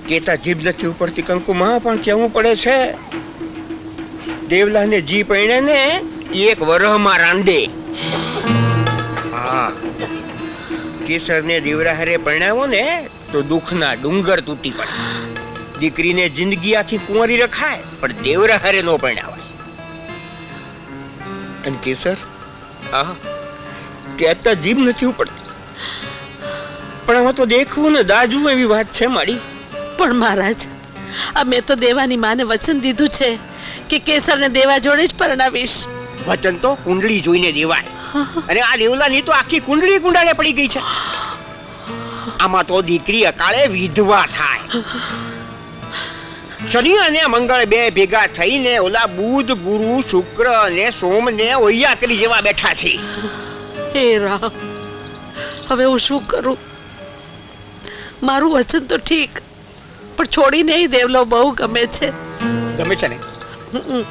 કેતા જીભ નથી ઉપરથી કંકુમાં, પણ કેવું પડે છે દેવલાને જી પૈણે ને 1 વરહમાં રાંડે. હા, કેસરને દેવરાહરે પરણાવો ને તો દુઃખના ડુંગર તૂટી પડે. દીકરીને જિંદગી આખી કુંવરી રખાય પણ દેવરાહરે નો પરણાવાય. અને કેસર હા કહેતા જીભ નથી ઉપડતી, પણ હવે તો દેખવું ને દાજવું એવી વાત છે મારી. પણ મહારાજ, અમે તો દેવાની માને વચન દીધું છે કે કેસરને દેવા જોડે જ પરણાવીશ. વચન તો કુંડળી જોઈને દેવાય, અને આ દેવલાની તો આખી કુંડળી કુંડાળે પડી ગઈ છે. આમાં તો દીકરી અકાળે વિધવા થાય. શનિ અને મંગળ બે ભેગા થઈને ઓલા બુધ ગુરુ શુક્ર અને સોમ ને ઓયા કરી જેવા બેઠા છે. હે રામ, હવે હું શું કરું? મારું વચન તો ઠીક, પણ છોડીને ય દેવલો બહુ ગમે છે. ગમે છે ને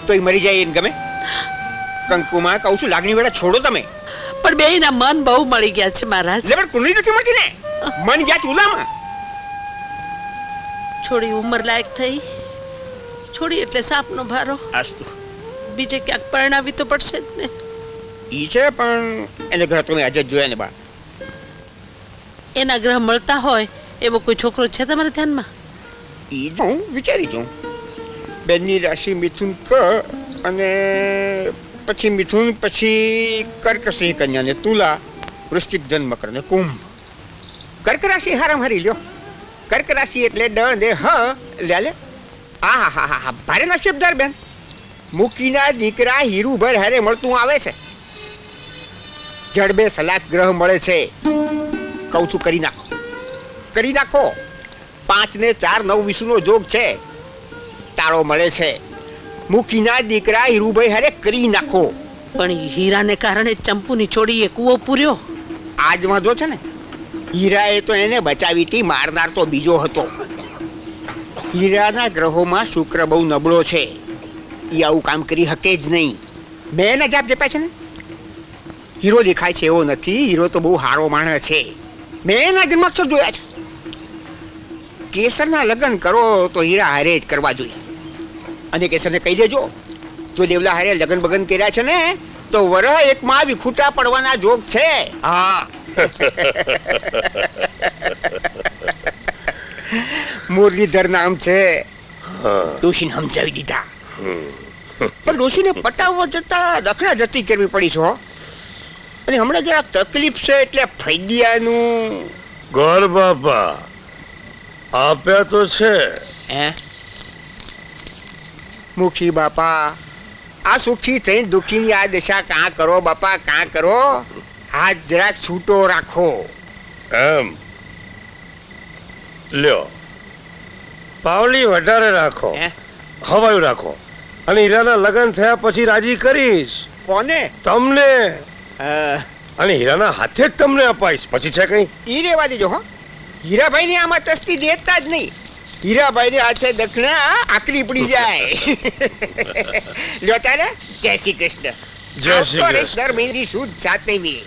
તો એ મરી જાય એમ ગમે? કંકુમાં કહું છું લાગણી વેળા છોડો તમે. પણ બેયના મન બહુ મળી ગયા છે મહારાજ. પણ કુંડળી નથી મળતી ને, મન ગયા ચૂલામાં. છોડી ઉંમર લાયક થઈ, છોડી એટલે સાપનો ભારો. આસ્તુ બીજે ક્યાંક પરણાવી તો પડશે જ ને. ઈ છે પણ એને ઘર તમે આજે જોયા ને બા. એના ગ્રહ મળતા હોય એવો કોઈ છોકરો છે તમારા ધ્યાનમાં? ઈ તો હું વિચારી છું. બેનની રાશિ મિથુન ક અને પછી મિથુન, પછી કર્ક સિંહ કન્યા ને તુલા, વૃશ્ચિક ધન મકર ને કુંભ. કર્ક રાશિ હારામ હારી લ્યો. કર્ક રાશિ એટલે ડ દે હ લે. હા હા હા હા ભારે નસીબદાર બેન. મૂકીના દીકરા હીરુભર હારે મળતું આવે છે. જડબે સલાક ગ્રહ મળે છે. કહું છું કરી નાખો, કરી નાખો. 5 ને 4 9 વિષુનો જોગ છે. તાળો મળે છે. મૂકીના દીકરા હીરુભાઈ હારે કરી નાખો. પણ હીરાને કારણે ચંપુની છોડીએ કૂવો પૂર્યો. આજ વાંધો છે ને, હીરાએ તો એને બચાવી હતી, મારનાર તો બીજો હતો. હીરાના ગ્રહોમાં શુક્ર બહુ નબળો છે. એ આવું કામ કરી શકે જ નહીં. મેં એના જાપ જપ્યા છે ને. હીરો દેખાય છે એવો નથી, હીરો તો બહુ સારો માણસ છે. મેં એના જન્માક્ષર જોયા છે. કેસરના લગ્ન કરો તો હીરા હારે જ કરવા જોઈએ. અને કેસરને કહી દેજો, જો દેવલા હારે લગ્ન બગન કર્યા છે ને તો વરહ એકમાં વિખૂટા પડવાના જોગ છે. હા મુરલીધર નામ છે. ડોશીને સમજાવી દીધા, પણ ડોશીને પટાવવા જતા દખણા જતી કરવી પડી છે. અને હમણાં જરા તકલીફ છે એટલે ફૈદિયાનું ગોર બાપા આપ્યા તો છે. હે મુખી બાપા, આ સુખી થઈને દુખીની આ દશા કાં કરો બાપા, કાં કરો. હાથ જરાક છૂટો રાખો. એમ લ્યો, પાવલી વધારે રાખો, હવાયું રાખો. અને હીરાના લગ્ન થયા પછી રાજી કરીશ. કોને? તમને. અને હીરાના હાથે જ તમને અપાઈશ. પછી છે કઈ ઈ રેવા દેજો. હો, હીરાભાઈ ની આમાં તસ્તી દેતા જ નહીં. હીરાભાઈ ને હાથે દક્ષિણા આકરી પડી જાય. લ્યો તારે જય શ્રી કૃષ્ણ. જય શ્રી કૃષ્ણ. દર મહિની શુદ્ધ સાતમી.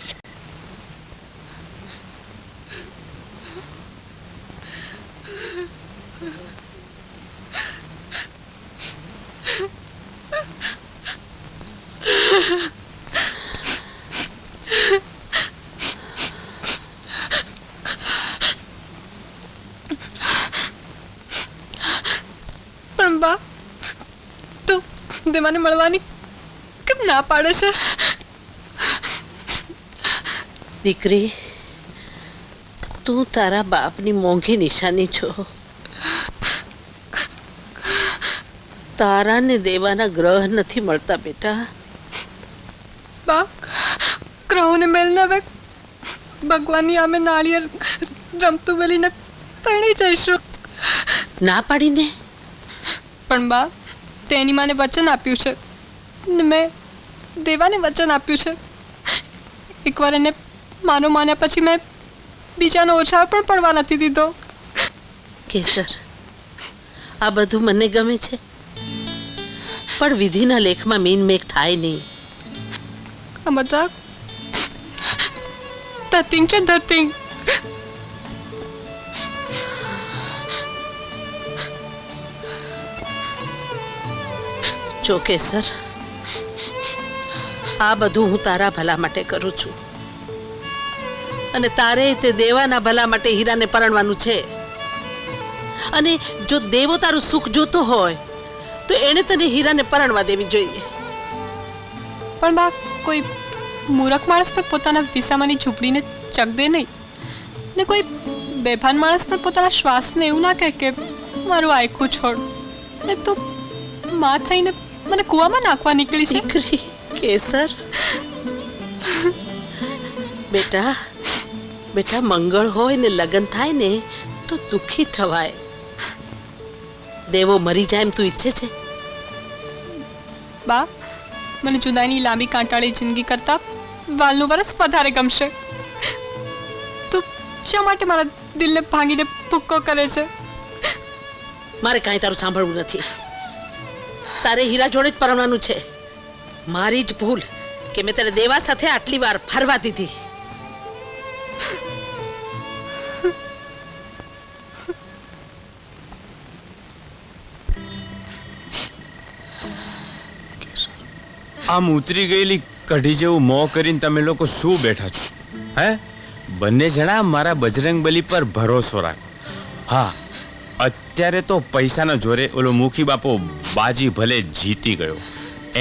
પણ બા, તું દેવાને મળવાની કેમ ના પાડે છે? દીકરી, તું તારા બાપની મોંઘી નિશાની છો. તારા ને દેવાના ગ્રહ નથી મળતા બેટા. બા, ગ્રહોને મેલને હવે ભગવાનની આમે નાળિયેર રમતું મેલીને પરણી જઈશું. ના પાડીને? પણ બા, તેની માને વચન આપ્યું છે ને મેં દેવાને વચન આપ્યું છે. એકવાર એને માનો માન્યા પછી મેં બીજાનો ઓછાળ પણ પડવા નથી દીધો. કેસર, આ બધું મને ગમે છે, પણ વિધિના લેખમાં મીનમેક થાય નહીં. આ બધા ધતિંગ છે, ધતિંગ. જો કેસર, આ બધું હું તારા ભલા માટે કરું છું. અને તારે તે દેવાના ભલા માટે હીરાને પરણવાનું છે. અને જો દેવો તારું સુખ જોતો હોય તો એને તને હીરાને પરણવા દેવી જોઈએ. પણ બા, કોઈ મૂરખ માણસ પણ પોતાના વિસામાની ઝૂંપડીને ચક દે નહીં. ને કોઈ બેભાન માણસ પણ પોતાના શ્વાસને એવું ના કહે કે મારું આયખું છોડ. ને તું માં થઈને મને કૂવામાં નાખવા નીકળી છે. દીકરી કેસર, બેટા બેટા, મંગળ હોય ને લગ્ન થાય ને તો દુઃખી થવાય. દેવો મરી જાય એમ તું ઈચ્છે છે? બા, મને જુદાઈની લાંબી કાંટાળી જિંદગી કરતા વાલનું વરસ વધારે ગમશે. તું શા માટે મારા દિલને ભાંગીને ભૂક્કો કરે છે? મારે કાંઈ તારું સાંભળવું નથી. તારે હીરા જોડે જ પરણવાનું છે. મારી જ ભૂલ કે મેં તને દેવા સાથે આટલી વાર ફરવા દીધી. આમ ઉતરી ગયેલી કઢી જેવું મોં કરીને તમે લોકો શું બેઠા છો? હે, બંને જણા મારા બજરંગ બલી પર ભરોસો રાખો. હા, અત્યારે તો પૈસાના જોરે ઓલો મુખી બાપો બાજી ભલે જીતી ગયો.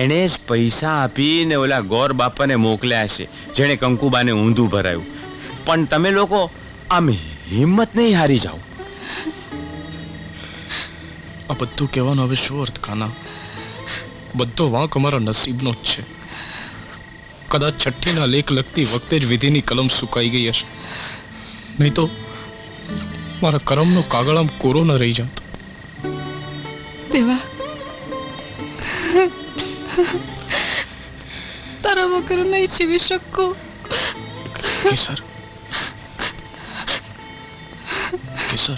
એણે જ પૈસા આપીને ઓલા ગોર બાપાને મોકલ્યા છે, જેણે કંકુબાને ઊંધું ભરાયું. પણ તમે લોકો આમ હિંમત નહીં હારી જાઓ. આ બધું કહેવાનો હવે શું અર્થ કાના? બધો વાંક અમારા નસીબનો જ છે. કદાચ છઠ્ઠીના લેખ લખતી વખતે જ વિધિની કલમ સુકાઈ ગઈ હશે, નહીં તો મારા કરમનો કાગળ આમ કોરો ન રહી જાત. દેવા, તારા વગર નહીં જીવી શકું. કેસર, કેસર,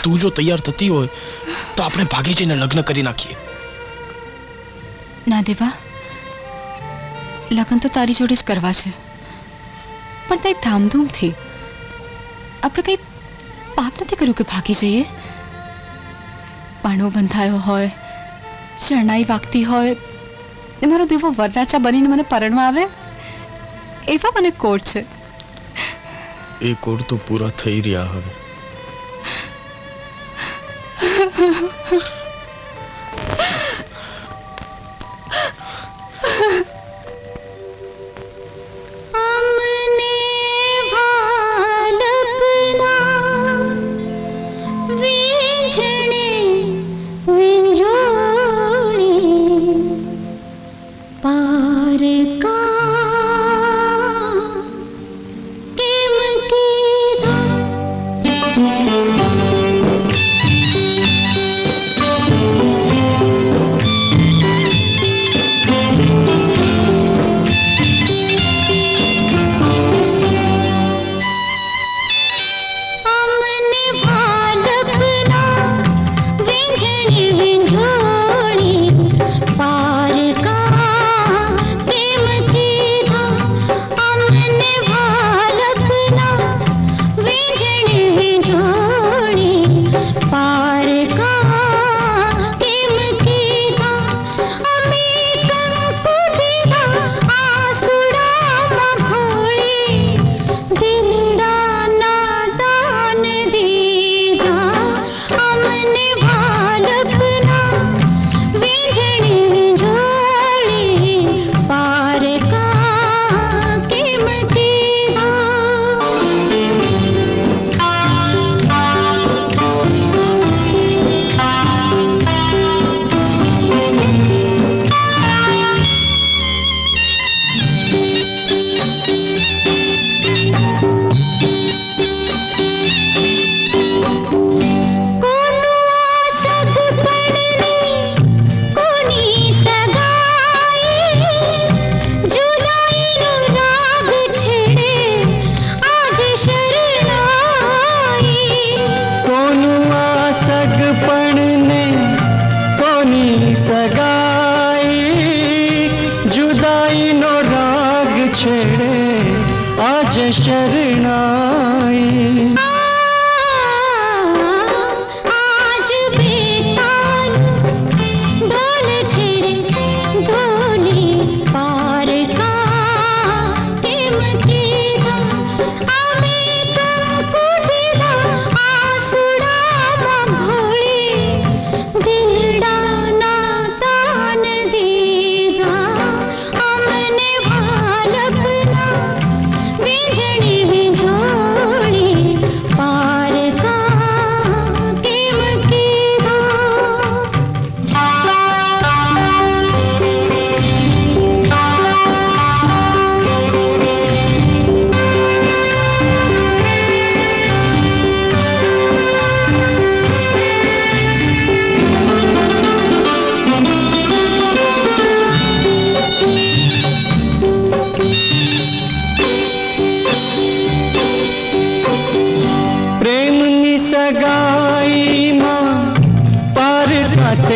તું જો તૈયાર થતી હોય તો આપણે ભાગી જઈને લગ્ન કરી નાખીએ. ના દેવા, લગ્ન તો તારી જોડે જ કરવા છે, પણ તઈ ધામધૂમથી. આપણે કંઈ પાપ નથી કર્યું કે ભાગી જઈએ. પાણો બંધાયો હોય, શરણાઈ વાગતી હોય ને મારો દેવો વરરાજા બનીને મને પરણવા આવે, એવા મને કોડ છે. એ કોડ તો પૂરા થઈ રહ્યા હવે.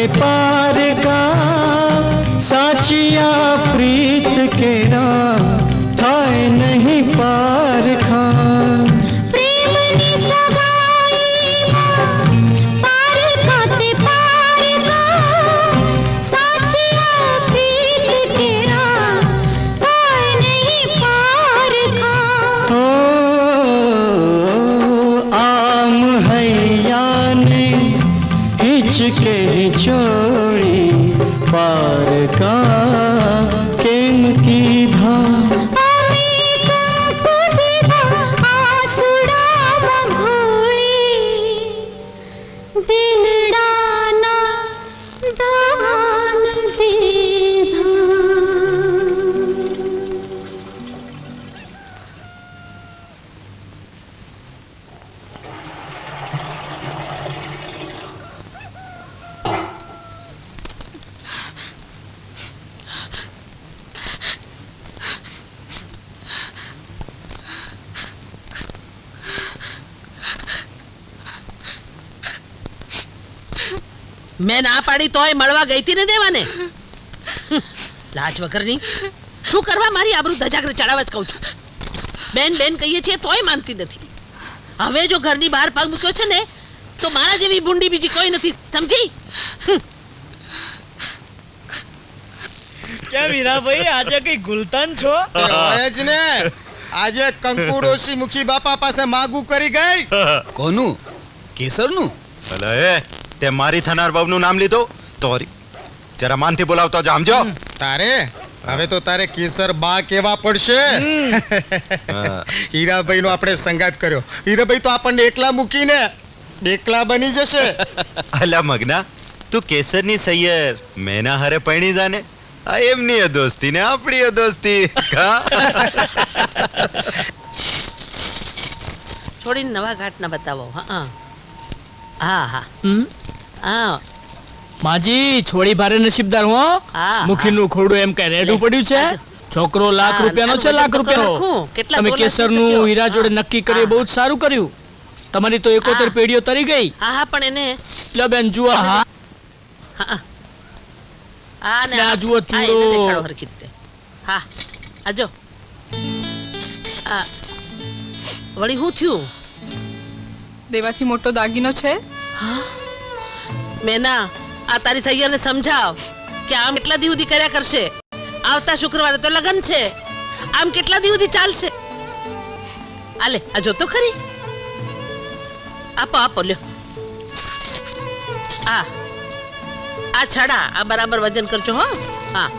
खाते पार का साचिया प्रीत के नाम थाए नहीं पार खां प्रेमनी सगाई पार खाते पार का साचिया प्रीत के नाम थाए नहीं पार खां आम हैया ने हिचके छोड़ी पार का केम की धा મેં ના પાડી તોય મળવા ગઈ હતી ને દેવાને લાજ વગરની શું કરવા મારી આબરૂ ધજાગરે ચડાવવા જ કહું છું બેન બેન કહીએ છીએ તોય માનતી નથી હવે જો ઘરની બહાર પગ મૂક્યો છે ને તો મારા જેવી ભૂંડી બીજી કોઈ નથી સમજી કેમ હીરાભાઈ આજે કઈ ગુલતાન છો હોય જ ને આજે કંકુ ડોશી મુખી બાપા પાસે માગું કરી ગઈ કોનું કેસરનું ભલે તે મારી થનાર બાબનું નામ લીધું તોરી જરા માનથી બોલાવતો જામજો તારે હવે તો તારે કેસર બા કેવા પડશે હીરાભાઈ નો આપણે સંગાત કર્યો હીરાભાઈ તો આપણને એકલા મૂકીને એકલા બની જશે અલા મગના તું કેસરની સૈયર મેના હારે પૈણી જાને આ એમની દોસ્તી ને આપણી દોસ્તી છોડીને નવા ઘાટ ના બતાવો હા હા હા હા માજી છોડી ભારે નસીબદાર હો મુખીનું ખોડું એમ કઈ રેડું પડ્યું છે છોકરો લાખ રૂપિયાનો છે લાખ રૂપિયાનો તમે કેસરનું હીરા જોડે નક્કી કરી બહુ સારું કર્યું તમારી તો 71 પેઢીઓ તરી ગઈ હા હા પણ એને લો બેન જુઓ હા હા આ ને આ જુઓ ચૂડો દેખાડો હરખી રીતે હા આજો આ વળી હું થયું દેવાથી મોટો દાગીનો છે મેના આ તારી સૈયરને સમજાવ કે આમ કેટલા દી સુધી કર્યા કરશે આવતા શુક્રવારે તો લગન છે આમ કેટલા દી સુધી ચાલશે આલે આ જો તો ખરી આપો આપો લ્યો આ છડા આ બરાબર વજન કરજો હો હા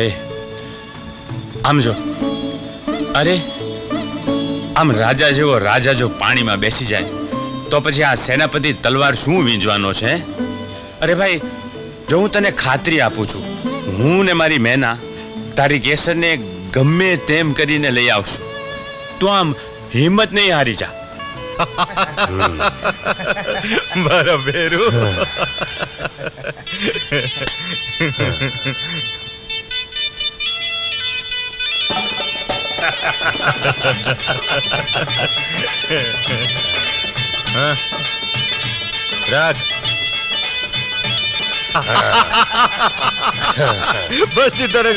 એ આમ જો અરે આમ રાજા જેવો રાજા જો પાણીમાં બેસી જાય તો પછી આ સેનાપતિ તલવાર શું વીંજવાનો છે અરે ભાઈ જો હું તને ખાતરી આપું છું હું ને મારી મેના તારી કેસરને ગમે તેમ કરીને લઈ આવશું તો આમ હિંમત નહીં હારી જા મારા બેરુ રાગ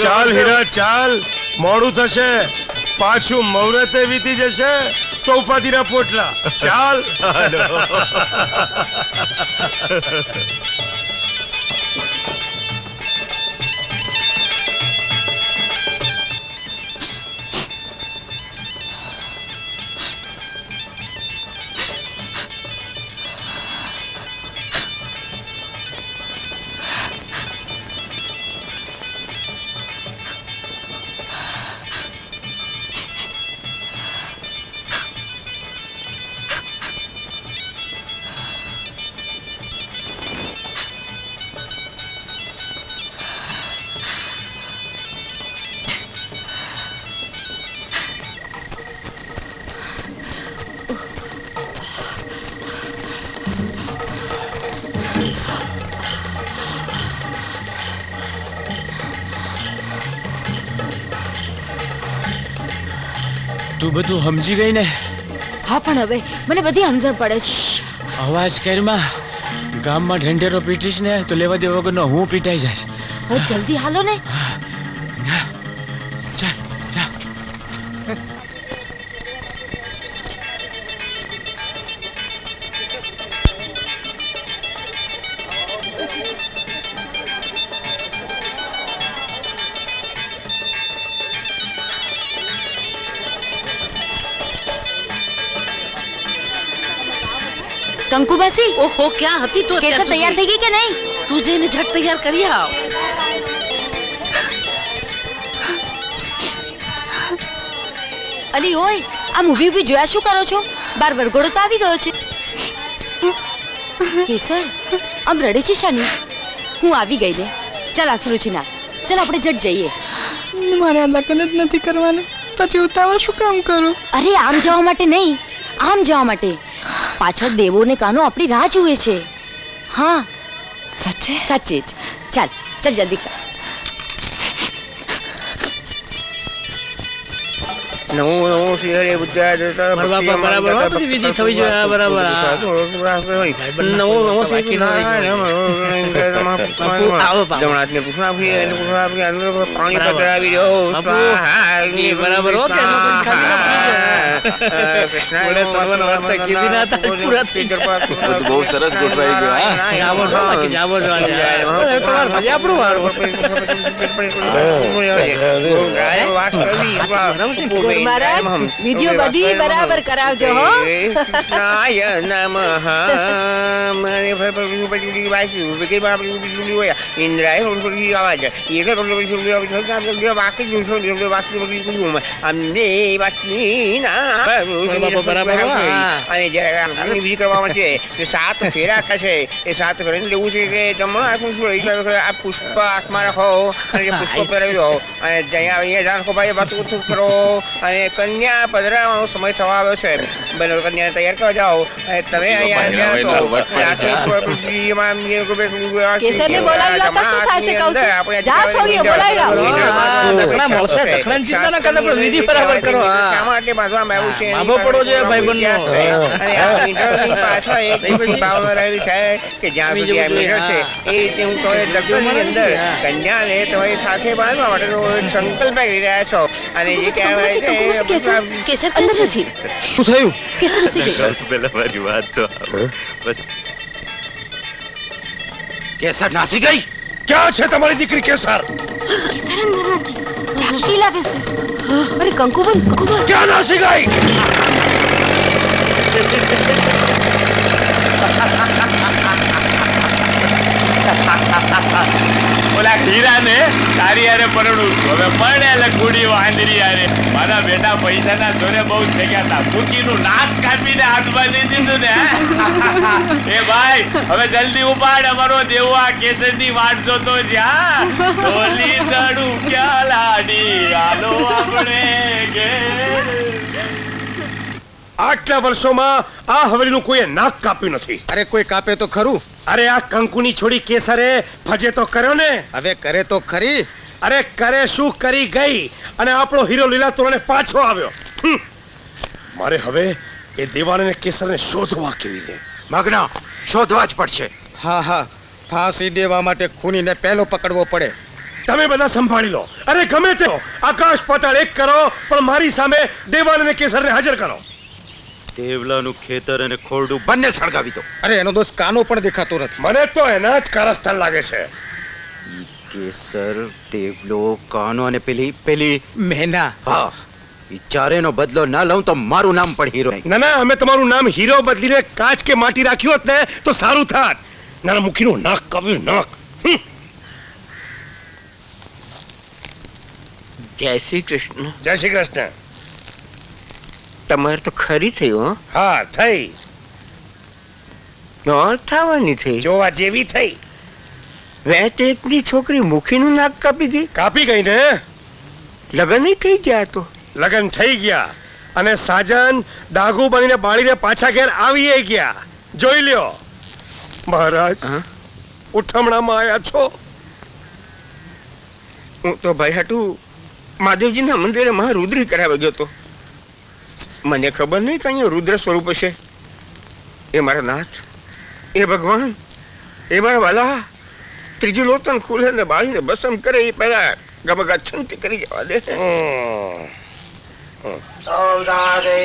ચાલ હીરા ચાલ મોડું થશે પાછું મૌરતે વીતી જશે ચૌપાદીના પોટલા ચાલ તું બધું સમજી ગઈ ને? હા પણ હવે મને બધી સમજણ પડે છે. અવાજ કરમાં ગામમાં ઢંઢેરો પીટીશ ને તો લેવા દેવા વગરનો હું પીટાઈ જઈશ. હવે જલ્દી હાલો ને. કંકુબાસી, ઓહો ક્યાં હતી તો? કેસર તૈયાર થઈ ગઈ કે નહીં? તું જઈને ઝટ તૈયાર કરી આવ. અલી ઓય, આમ ઊભી ઊભી જોયા શું કરો છો? બાર વરઘોડો તો આવી ગયો છે. કેસર આમ રડે છે શાની? હું આવી ગઈ ને. ચાલ આસરુચિના, ચાલ આપણે જટ જઈએ. મારે આ લગ્ન જ નથી કરવાનું, પછી ઉતાવળ શું કામ કરું? અરે આમ જવા માટે નહીં, આમ જવા માટે. પાછળ દેવો ને કાનો આપણી રાહ જુએ છે. હા સાચે સાચે જ. ચાલ ચાલ જલ્દી કર. નમો શ્રી હરે બુદ્ધાય બરાબર વિધિ થવી જોઈએ. બરાબર. નમો શ્રી નારાયણ જમણાથને પૂછવા પાણી પધરાવી દો. બરાબર. બહુ સરસ ગોઠવાઈ ગયો. વિધિઓ બધી બરાબર કરાવજો હો. કૃષ્ણાય નમઃ ઇન્દ્રાય આવાજ અમને અને જ્યારે વિધિ કરવામાં છે તે 7 ફેરા થશે. એ 7 ફેરા લેવું છે કે જમણા પુષ્પ હાથમાં રાખો અને પુષ્પ પહેરાવી દો અને અહીંયા જાણકો ભાઈ વાતું કરો અને કન્યા પધરાવાનો સમય થવા આવ્યો છે. બને કન્યા તૈયાર કરવા જાઓ અને તમે કે જ્યાં સુધી આ મેળો છે એ રીતે હું તો લગ્નની અંદર કન્યાને તમારી સાથે બાંધવા માટે સંકલ્પ કરી રહ્યા છો. અને જે કહેવાય છે કેસર નથી. શું થયું? કેસર નથી ગઈ. પહેલા મારી વાત તો બસ. કેસર નાસી ગઈ? ક્યાં છે તમારી દીકરી કેસર? કેસર અંદર નથી. ઢાંકી લાગે છે. અરે કંકુબન, ક્યાં નાસી ગઈ? ઓલા હીરા ને તારી હારે પરણું હવે પડે એટલે કુડી વાંદરી હારે. મારા બેટા પૈસાના જોરે બહુ જગ્યા હતા. મૂકીનું નાક કાપીને હાથમાં દઈ દીધું ને. એ ભાઈ હવે જલ્દી ઉપાડ, અમારો દેવો આ કેસરની વાટ જોતો છે. ડોલી દડું ક્યાં લાડી આલો આપણે ઘેર. આટલા વર્ષોમાં આ હવેલીનું કોઈએ નાક કાપ્યું નથી. અરે કોઈ કાપે તો ખરું. અરે આ કંકુની છોડી કેસરે ફજે તો કર્યો ને. હવે કરે તો ખરી. અરે કરે શું કરી ગઈ અને આપણો હીરો લીલા તોરણે પાછો આવ્યો. મારે હવે એ દેવાને કેસરને શોધવા કેવી રીતે? મગના શોધવા જ પડશે. હા હા, ફાંસી દેવા માટે ખૂનીને પહેલો પકડવો પડે. તમે બધા સંભાળી લો. અરે ગમે તે આકાશ પાતાળ એક કરો પણ મારી સામે દેવાન અને કેસરને હાજર કરો. દેવલાનું ખેતર અને ખોરડું બંને સળગાવી દો. અરે એનો દોસ્ત કાનો પણ દેખાતો નથી. મને તો એના જ કારસ્થાન લાગે છે. કેસર, દેવલો, કાનો અને પેલી મેના. હા, વિચારેનો બદલો ના લઉં તો મારું નામ પણ હીરો. ના ના, અમે તમારું નામ હીરો બદલીને કાચ કે માટી રાખ્યું હોત ને તો સારું થાત. ના મુખીનું નાક કાપ્યું, નાક. જય શ્રી કૃષ્ણ. જય શ્રી કૃષ્ણ. તમારે તો ખરી થયું. હા થઈ. ન થવાની થઈ. જોવા જેવી થઈ. વેત એકની છોકરી મુખીનું નાક કાપી ગઈ. કાપી ગઈ ને. લગ્ન થઈ ગયા. તો લગ્ન થઈ ગયા અને સાજન ડાઘુ બનીને બાળીને પાછા ઘેર આવી ગયા. જોઈ લ્યો મહારાજ, ઉઠમણામાં આયા છો. હું તો ભાઈ હાટુ મહાદેવજીના મંદિરે મહારુદ્રી કરાવવા ગયો તો. મને ખબર નહીં કે અહીંયા રુદ્ર સ્વરૂપ છે. એ મારા નાથ, એ ભગવાન, એ મારા વાલા, ત્રીજું લોટન ખુલે ને બાળીને બસમ કરે એ પહેલા ગમગા છંતી કરી જવા દે. ओम साधे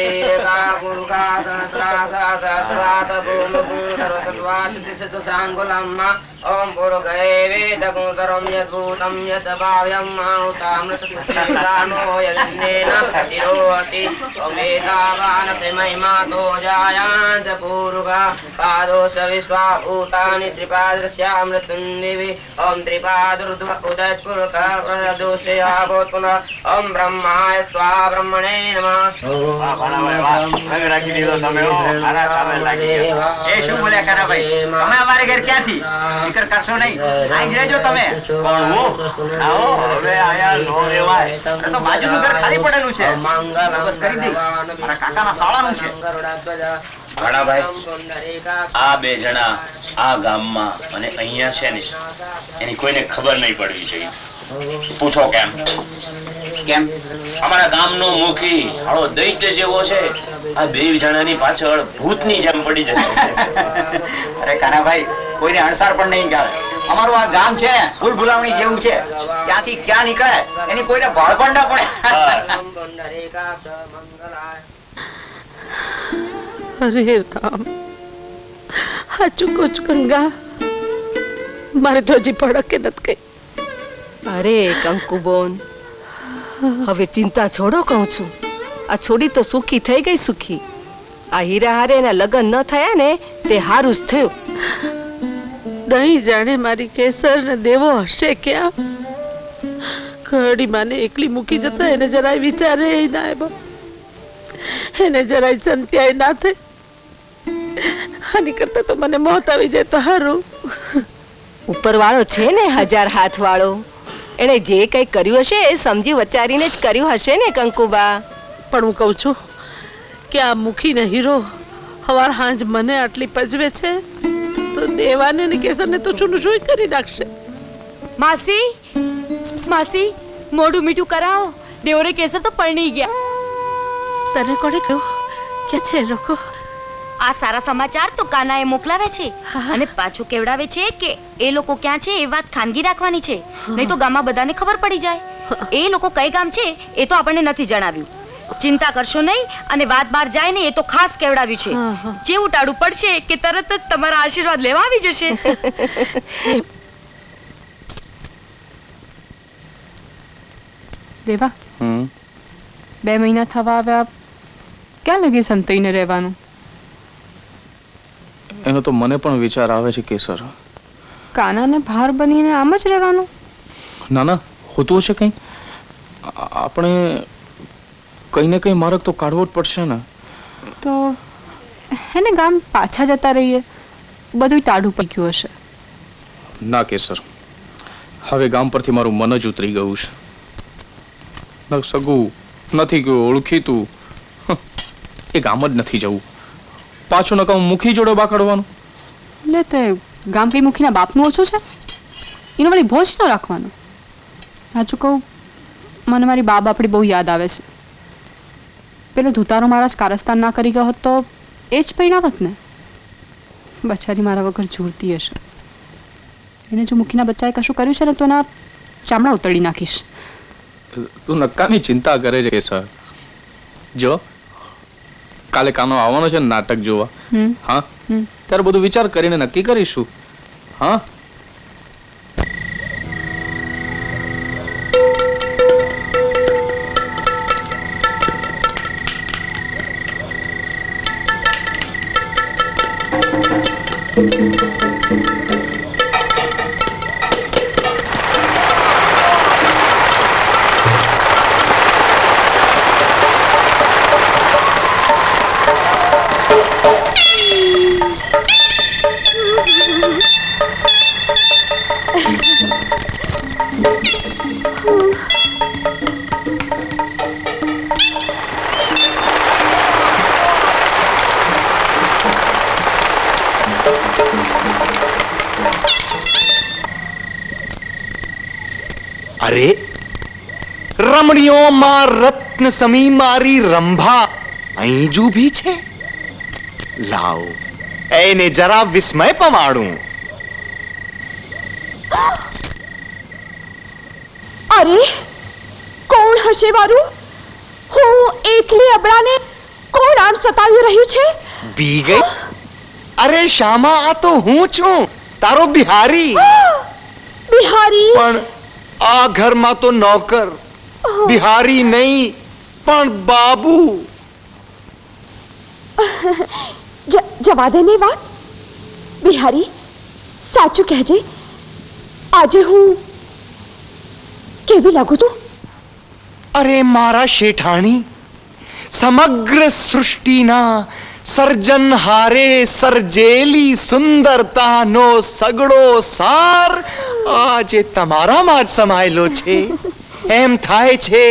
का गुरुका सहस्रासा सहस्रात भूमि सर्वतत्वात् तिष्ठत सांगुलम्मा ओम पुरुषे वेदगुं सर्वं यद्भूतं यत् भाव्यं माहुतामृतस्थिरानो यज्ञेन तिरोति ओमेतावानसे महिमातो जायाञ्च पूरुगा पादोष विश्वाभूतानि त्रिपादस्यामृतं दिवि ओम त्रिपादरुद्ध उदयपुरुषः प्रदोषया भूत्पुनः ओम ब्रह्माय स्वा ब्रह्मणे આ બે જણા આ ગામમાં અને અહીંયા છે ને એની કોઈને ખબર નહીં પડવી જોઈએ. પૂછો કેમ? કેમ? અમારા ગામનો મુખી હાળો દૈત્ય જેવો છે. આ બે જણાની પાછળ ભૂતની જેમ પડી જશે. અરે કાનાભાઈ, કોઈને અણસાર પણ નહીં ગાળે. અમારું આ ગામ છે ભૂલ ભૂલાવણી જેવું છે. ક્યાંથી ક્યાં નીકળે એની કોઈને ભાળ પણ ના પડે. અરે રામ, હાચું કોચ ગંગા, મારે તો હજી પડકે નથી કઈ. અરે કંકુબોન, હવે ચિંતા છોડો કહું છું. આ છોડી તો સુખી થઈ ગઈ. સુખી આ હીરા હારે એના લગ્ન ન થયા ને તે હારું જ થયું. નહીં જાણે મારી કેસર ને દેવો હશે ક્યાં. ઘડી માને એકલી મૂકી જતા એને જરાય વિચારે ના આવ્યો, એને જરાય સંત્યાય ના થઈ. આની કરતા તો મને મોત આવી જાય તો હારું. ઉપરવાળો છે ને 1000 હાથ વાળો, એને જે કઈ કર્યું હશે એ સમજી વિચારીને જ કર્યું હશે ને કંકુબા. પણ હું કહું છું કે આ મુખીને હીરો હવાર હાંજ મને આટલી પજવે છે તો દેવાને ને કેસરને તો ચૂનું જોઈ કરી નાખશે. માસી, માસી, મોઢું મીઠું કરાવો. દેવરે કેસર તો પરણી ગયા. તને કોણે કહ્યું કે છે લોકો? આ સારા સમાચાર તો કાનાએ મોકલાવે છે અને પાછું કેવડાવે છે કે એ લોકો ક્યાં છે એ વાત ખાનગી રાખવાની છે, નહીં તો ગામમાં બધાને ખબર પડી જાય. એ લોકો કઈ ગામ છે એ તો આપણને નથી જણાવ્યું. ચિંતા કરશો નહીં અને વાત બહાર જાય ને એ તો ખાસ કેવડાવ્યું છે. જેવું ટાળું પડશે કે તરત જ તમારા આશીર્વાદ લેવા આવી જશે. દેવા 2 મહિના થવા આવ્યા, ક્યાં લગે સંતાઈને રહેવાનું? એનો તો મને પણ વિચાર આવે છે કેસર. કાનાને ભાર બનીને આમ જ રહેવાનું? ના ના, હોતું હશે કંઈ. આપણે કંઈ ને કંઈ માર્ગ તો કાઢવો જ પડશે ને. તો એને ગામ પાછા જતા રહીએ, બધું ટાઢું પડી ગયું હશે. ના કેસર, હવે ગામ પરથી મારું મન જ ઉતરી ગયું છે. ન સગું નથી ગયું, ઓળખીતું, એ ગામ જ નથી જવું. પાછું ન કહું મુખી જોડે બાકડવાનું. એટલે તે ગામ કઈ મુખીના બાપનું ઓછું છે? એનો વળી ભોજ ન રાખવાનો. સાચું કહું, મને મારી બા બાપડી બહુ યાદ આવે છે. પેલો ધુતારો મારા કારસ્તાન ના કરી ગયો હોત તો એ જ પરિણાવત ને. બચારી મારા વગર ઝૂરતી હશે. એને જો મુખીના બચ્ચાએ કશું કર્યું છે ને તો એના ચામડા ઉતરી નાખીશ. તું નક્કાની ચિંતા કરે છે કેસર. જો કાલે કાનો આવવાનો છે નાટક જોવા. હા, ત્યારે બધું વિચાર કરીને નક્કી કરીશું. હા, અરે રમણીઓ માં રત્ન સમી મારી રંભા અહીં જ ઊભી છે. લાવ એને જરા વિસ્મય પમાડું. અરે કોણ હશે વારું? હું એકલી અબળાને કોણ આમ સતાવી રહ્યું છે? બી ગઈ? અરે શામા, આ તો હું છું, તારો બિહારી. બિહારી? પણ આ ઘરમાં તો નોકર, બિહારી નહીં પણ બાબુ. જવા દે ને વાત. બિહારી, સાચું કહેજે, આજે હું કેવી લાગુ છું? અરે મારા શેઠાણી, સમગ્ર સૃષ્ટિના સર્જનહારે સર્જેલી સુંદરતાનો સગડો સાર આજે તમારામાં જ સમાયેલો છે. એમ થાય છે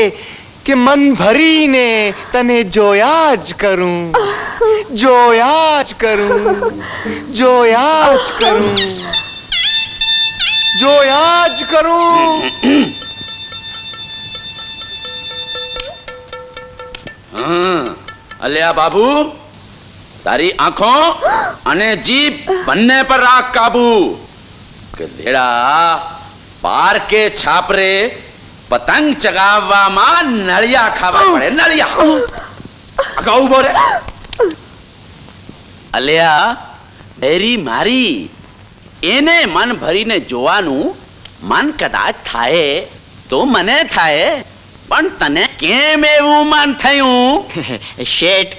કે મન ભરીને તને જોયા જ કરું, જોયા જ કરું, જોયા જ કરું, જોયા જ કરું. અલ્યા બાબુ, તારી આંખો અને જીભ બંને પર રાખ કાબુ. કે દેડા પાર કે છાપરે પતંગ ચગાવવામાં નળિયા ખાવા પડે, નળિયા. અગાઉ ઉભો રે. અલ્યા ડેરી મારી, એને મન ભરીને જોવાનું મન કદાચ થાય તો મને થાય, પણ તને કેમ એવું મન થયું? શેઠ,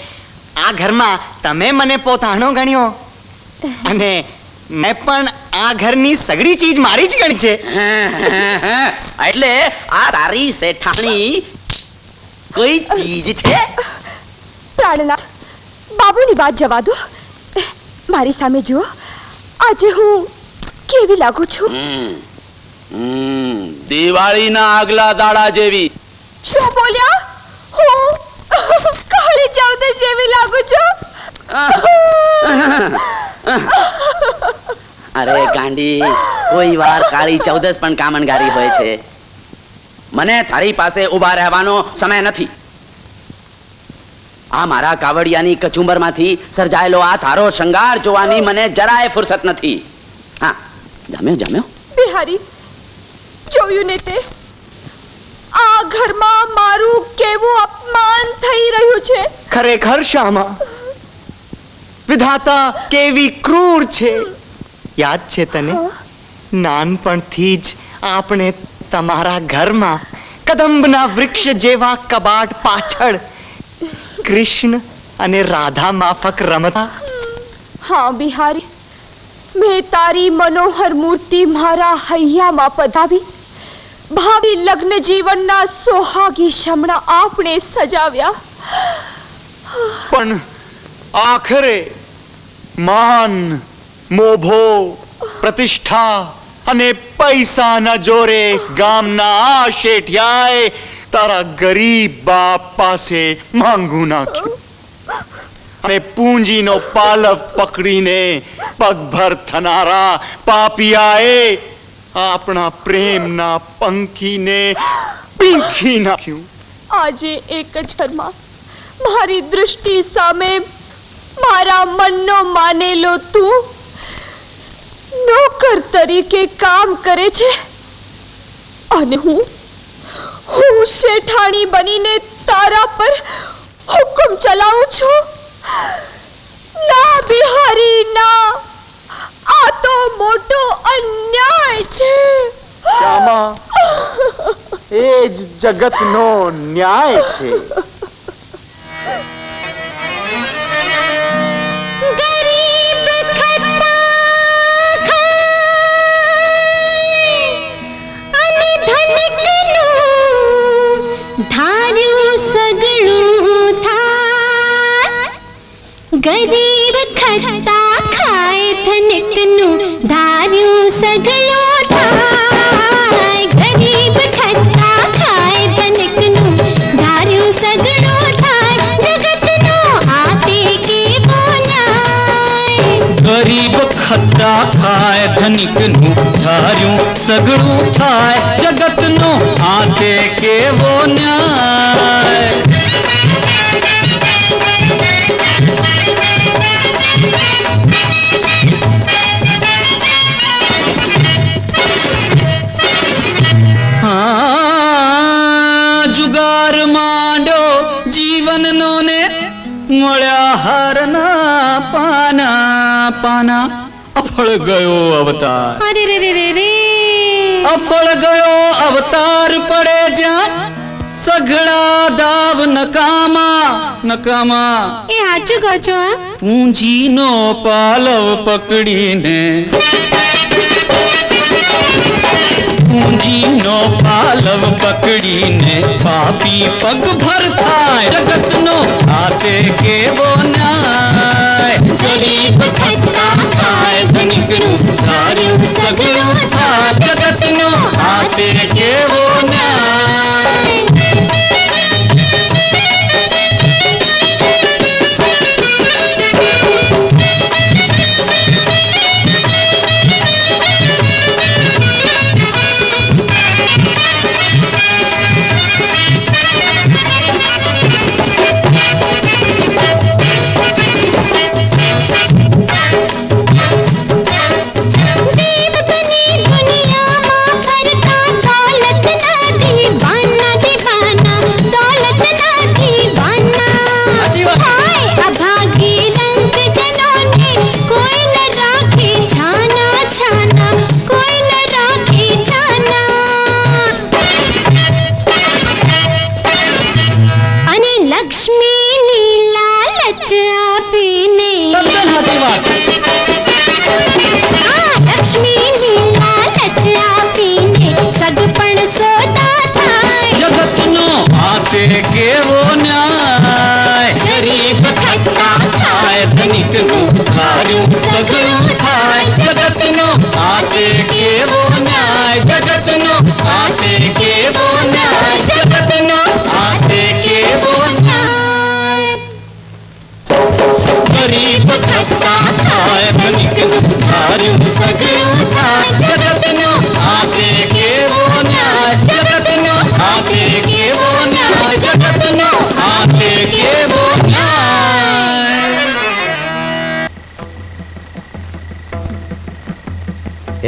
આ ઘરમાં તમે મને પોતાનો ગણ્યો અને મેં પણ આ ઘરની સગડી ચીજ મારી જ ગણી છે. એટલે આ તારી શેઠાણી કઈ ચીજ છે? પ્રાણનાથ, બાબુની વાત જવા દો. મારી સામે જુઓ, આજે હું કેવી લાગુ છું? દિવાળીના આગલા દાડા જેવી. શું બોલ્યા? હું કાળી ચૌદશ જેવી લાગુ છું? અરે ગાંડી, કોઈ વાર કાળી ચૌદશ પણ કામણગારી હોય છે. મને તારી પાસે ઊભા રહેવાનો સમય નથી. આ મારા કાવડિયાની કચુંબરમાંથી સર્જાયેલો આ તારો શૃંગાર જોવાની મને જરાય ફુરસત નથી. હા, જામ્યો જામ્યો. બિહારી, જોયું ને તે? આ ઘરમાં મારું કેવું અપમાન થઈ રહ્યું છે. ખરેખર શ્યામા, વિધાતા કેવી ક્રૂર છે. યાદ છે તને? નાનપણથી જ આપણે તમારા ઘરમાં કદંબના વૃક્ષ જેવા કબાટ પાછળ કૃષ્ણ અને રાધા માફક રમતા. હા બિહારી, મેં તારી મનોહર મૂર્તિ મારા હૈયામાં પધાવી ભાવિ લગ્ન જીવનના સોહાગી શમણા આપણે સજાવ્યા. પણ આખરે માન, મોભો, પ્રતિષ્ઠા અને પૈસાના જોરે ગામના આ શેઠિયાએ તારા ગરીબ બાપ પાસે માંગુ નાખ્યું અને પૂંજીનો પાલવ પકડીને પગભર થનારા પાપિયાએ આપણા પ્રેમના પંખીને પીંખી નાખ્યું. આજે એક જ ઘરમાં મારી દૃષ્ટિ સામે મારા મનનો માનેલો તું નોકર તરીકે કામ કરે છે અને હું શેઠાણી બનીને તારા પર હુકમ ચલાવું છું. ના બિહારી ના, આ તો મોટો અન્યાય છે. શ્યામા, એ જ જગતનો ન્યાય છે. ગરીબ ખટ્ટા ખાય ધનિકનું ધાર્યું સગળું થાય. ગરીબ ખટ્ટા ખાય ધનિકનું ધાર્યું સગળું થાય. જગતનો આતે કેવો ન્યાય. ગરીબ ખટ્ટા ખાય ધનિકનું ધાર્યું સગળું થાય. જગતનો આતે કેવો ન્યાય. पाना अफल गयो अवतार अरे रे रे रे रे अफल गयो अवतार पड़े जा सघड़ा दाव नकामा नकामा ए हाचू કહો છો पूंजी नो पालव पकड़ी ने पूंजी नो पालव पकड़ी ने पापी पग भर थाय जगत नो आते के वो न्याय गरीब खट्टा खाए धनिक नु धार्यु सगळो थाय जगत नो आते के वो न्याय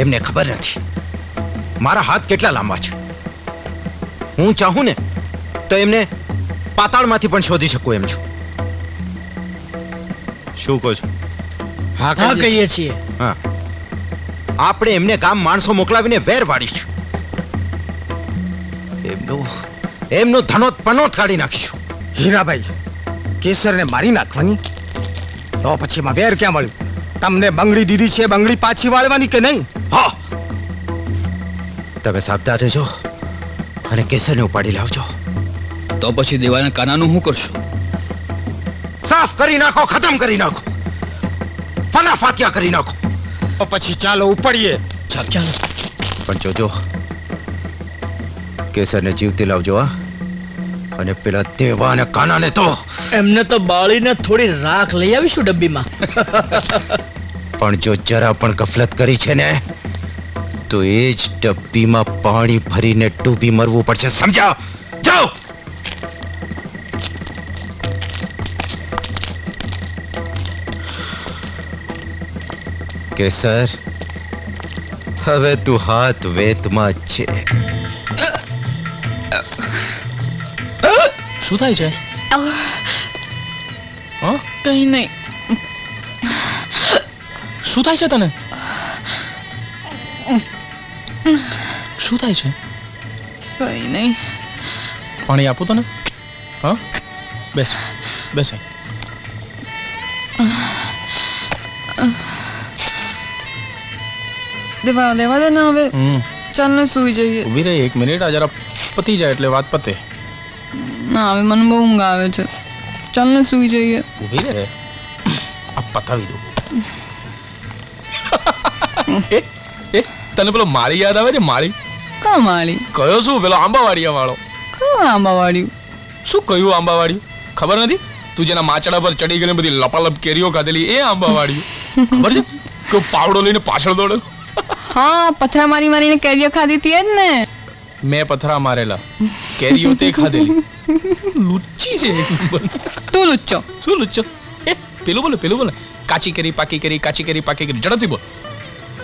એમને ખબર નથી મારા હાથ કેટલા લાંબા છે હું ચાહું ને તો એમને પાતાળમાંથી પણ શોધી શકું એમ છું શું કહો છો હા કહીએ છીએ હા આપણે એમને ગામ માણસો મોકલાવીને વેર વાળીશું એમનો ધનોત પનોત કાઢી નાખીશું હીરાભાઈ કેસરને મારી નાખવાની તો પછી એમાં વેર ક્યાં મળ્યું તમને બંગડી દીધી છે બંગડી પાછી વાળવાની કે નહીં હા તમે સાવધાન રહેજો અને કેસરને ઉપાડી લાવજો તો પછી દેવાના કાનાનું શું કરશું સાફ કરી નાખો ખતમ કરી નાખો ફના ફાત્યા કરી નાખો તો પછી ચાલો ઉપાડીએ ચાલો પણ જોજો કેસરને જીવતી લાવજો હા અને પેલા દેવા અને કાનાને તો એમને તો બાળીને થોડી રાખ લઈ આવીશું ડબ્બીમાં પણ જો જરા પણ ગફલત કરી છે ને તો એ જ ડબ્બીમાં પાણી ભરીને ડૂબી મરવું પડશે સમજાવ જાઓ કેસર હવે તું હાથ વેતમાં છે શું થાય છે કઈ નહીં શું થાય છે તને શું થાય છે કઈ નહીં પાણી આપું તને હા બેસ બેસ દેવા દે ને હવે ચાલ ને સૂઈ જઈએ ઊભી રહી 1 મિનિટ આ જરા પતી જાય એટલે વાત પતે ના હવે મને બહુ ઊંઘ આવે છે ચાલ ને સૂઈ જઈએ ઊભી રહે આ પતાવી દો તને પેલો માળી યાદ આવે છે માળી કા માળી કયો શું પેલો આંબાવાડિયા વાળો કયો આંબાવાડિયું શું કયું આંબાવાડિયું ખબર નથી તું જેના માચડા પર ચડી ગઈને બધી લપાલપ કેરીઓ ખાધેલી એ આંબાવાડિયું ખબર છે કે પાવડો લઈને પાછળ દોડે હા પથરા મારી મારીને કેરીઓ ખાધી હતી જ ને મેં પથરા મારેલા કેરીઓ તે ખાધેલી લુચ્ચી છે તું લુચ્ચો શું લુચ્ચો પેલું બોલે કાચી કેરી પાકી કેરી કાચી કેરી પાકી કેરી ઝડપથી બોલ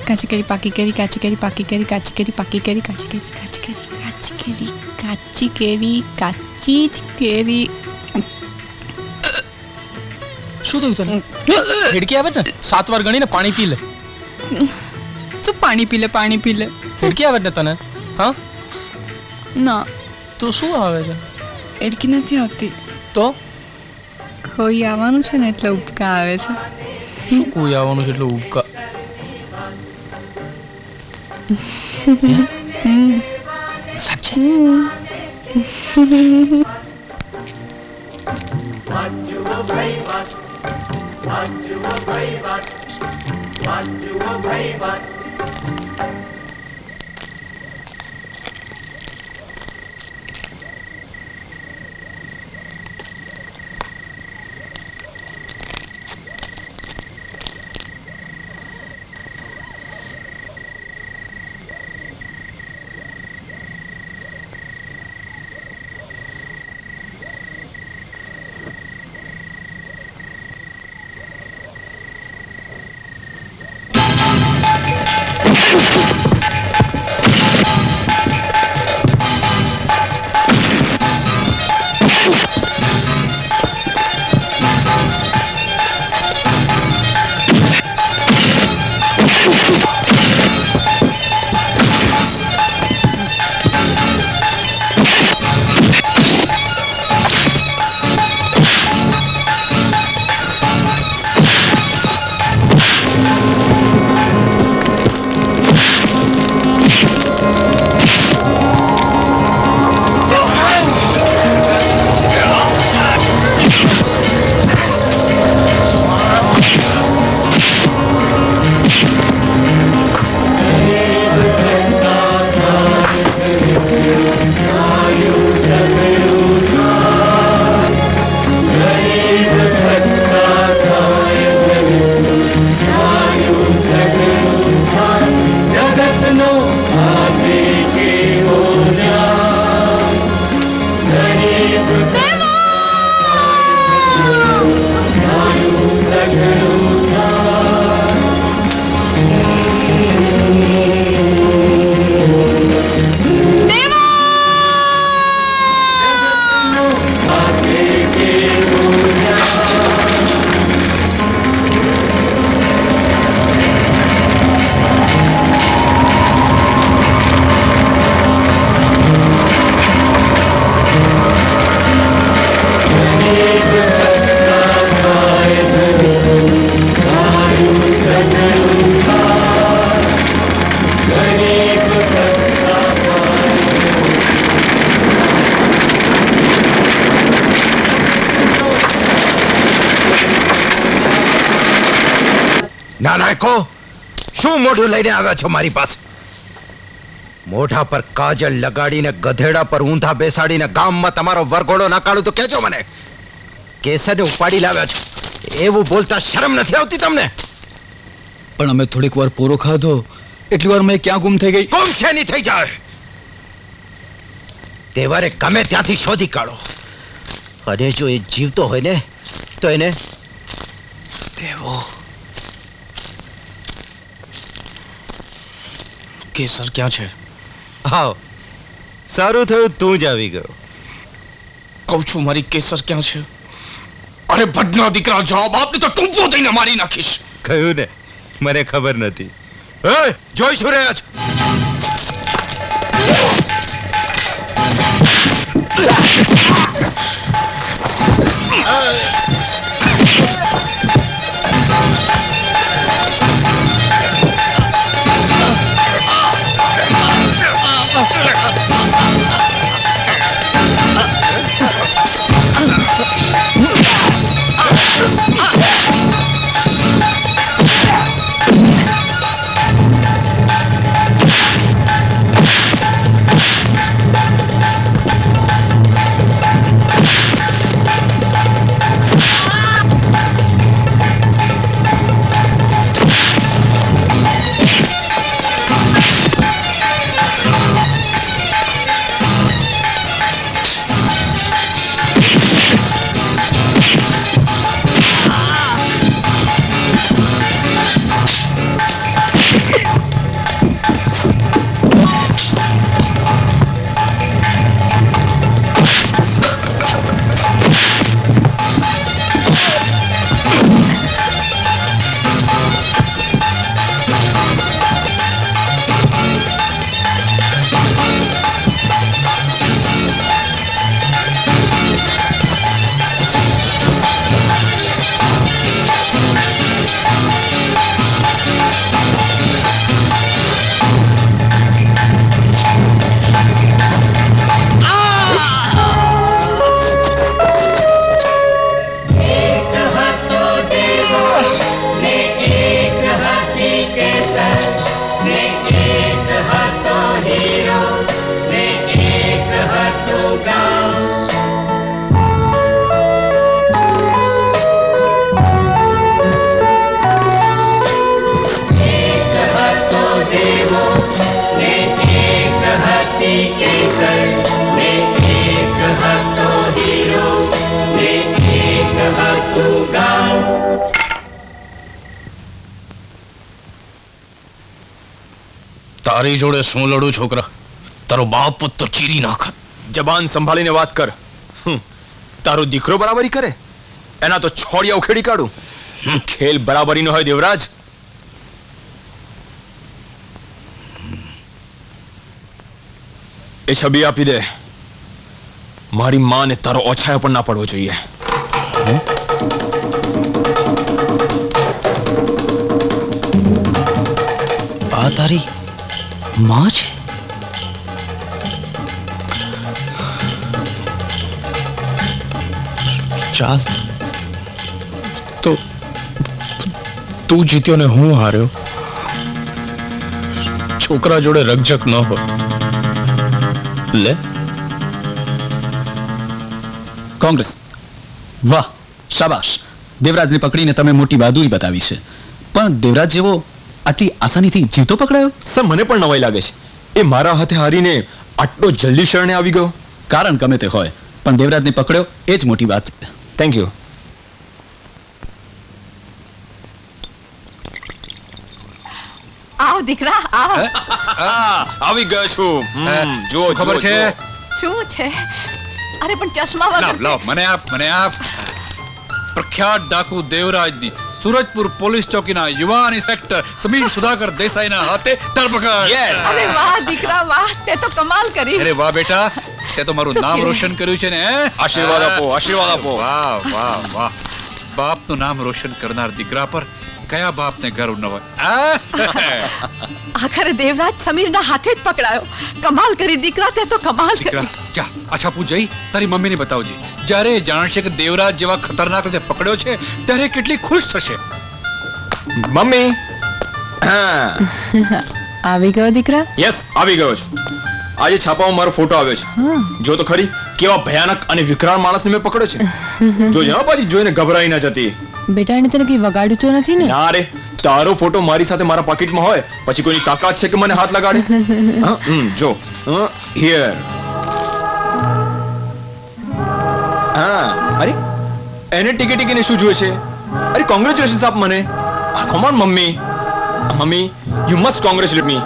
કાચી કેરી પાકી કેરી કાચી કેરી પાકી કેરી કાચી કેરી પાકી કેરી કાચી કેરી કાચી કેરી કાચી કેરી કાચી કેરી શું થયું તને હેડકી આવે ને 7 વાર ગણીને પાણી પી લે શું પાણી પી લે હેડકી આવે ને તને હા ના તો શું આવે છે એડકી નથી આવતી તો કોઈ આવવાનું છે ને એટલે ઉપકા આવે છે શું કોઈ આવવાનું છે એટલે ઉપકા સાચે નાનાયકો શું મોઢું લઈને આવ્યા છો મારી પાસે મોઢા પર કાજલ લગાડીને ગધેડા પર ઊંધા બેસાડીને ગામમાં તમારો વરઘોડો ના કાઢું તો કહેજો મને કેસરને ઉપાડી લાવ્યા છો એવું બોલતા શરમ નથી આવતી તમને પણ અમે થોડીક વાર પૂરો ખાધો એટલી વાર મેં ક્યાં ગુમ થઈ ગઈ ગુમ છે નહીં થઈ જાય તહેવારે ગમે ત્યાંથી શોધી કાઢો અને જો એ જીવતો હોય ને તો એને દેવો કેસર ક્યાં છે આવ સારું થયું તું જ આવી ગયો કહું છું મારી કેસર ક્યાં છે અરે ભડના દીકરા જવાબ આપને તો ટૂંપો દઈને મારી નાખીશ કહ્યું ને મને ખબર નથી જોઈશું રહ્યા છો केसर में एक હતો હીરો ને એક હતું ગામ. તારી જોડે શું લડું છોકરા? તારો બાપ તો ચીરી નાખત. જબાન સંભાળીને વાત કર. તારો દીકરો બરાબરી કરે, એના તો છોડિયા ઉખેડી કાઢું. ખેલ બરાબરીનો હોય દેવરાજ. એ છબી આપી દે. મારી માને તારો ઓછાયો પણ ના પડવો જોઈએ. આ તારી માં છે? ચાલ તો તું જીત્યો ને હું હાર્યો. છોકરા જોડે રકઝક ન હોય. લે કોંગ્રેસ. વાહ, શાબાશ. દેવરાજને પકડીને તમે મોટી બહાદુરી બતાવી છે. પણ દેવરાજ જેવો આટલી આસાનીથી જીવતો પકડાયો? સર, મને પણ નવાઈ લાગે છે. એ મારા હાથે હારીને આટલો જલ્દી શરણે આવી ગયો. કારણ ગમે તે હોય, પણ દેવરાજને પકડ્યો એ જ મોટી વાત છે. Thank you. આવ દીકરા આવ. આવી ગયો છું. જો ખબર છે શું છે? અરે પણ ચશ્મા વગર. લાવ મને આપ. પ્રખ્યાત ડાકુ દેવરાજની સુરજપુર પોલીસ ચોકીના યુવા ઇન્સ્પેક્ટર સમીર સુધાકર દેસાઈના હાથે ધરપકડ. યસ. અરે વાહ દીકરા વાહ, તે તો કમાલ કરી. અરે વાહ બેટા, તે તો મારું નામ રોશન કર્યું છે ને. આશીર્વાદ આપો, આશીર્વાદ આપો. વાહ વાહ વાહ. બાપનું નામ રોશન કરનાર દીકરા પર કયા બાપને ગર્વ ન હોય. આખરે દેવરાજ સમીરના હાથે જ પકડાયો. કમાલ કરી દીકરા, તે તો કમાલ કરી. જા અચ્છા પૂ જઈ તારી મમ્મીને બતાવજે. જ્યારે એ જાણશે કે દેવરાજ જેવા ખતરનાક રીતે પકડ્યો છે ત્યારે કેટલી ખુશ થશે. મમ્મી. આવી ગયો દીકરા? યસ, આવી ગયો છું. આજે છાપામાં મારો ફોટો આવ્યો છે. જો તો ખરી કેવા ભયાનક અને વિકરાળ માણસને મેં પકડ્યો છે. જોજે હા પાછી, જોઈને ગભરાઈ ના જતી. બેટા એને તને કઈ વગાડ્યું તો નથી ને? ના રે, તારો ફોટો મારી સાથે મારા પાકીટમાં હોય પછી કોઈની તાકાત છે કે મને હાથ લગાડે? જો હિયર. અરે એને ટીકે શું જોઈએ છે? અરે કોંગ્રેચ્યુલેશન્સ આપ મને. Come on mummy. Mummy, you must congratulate me.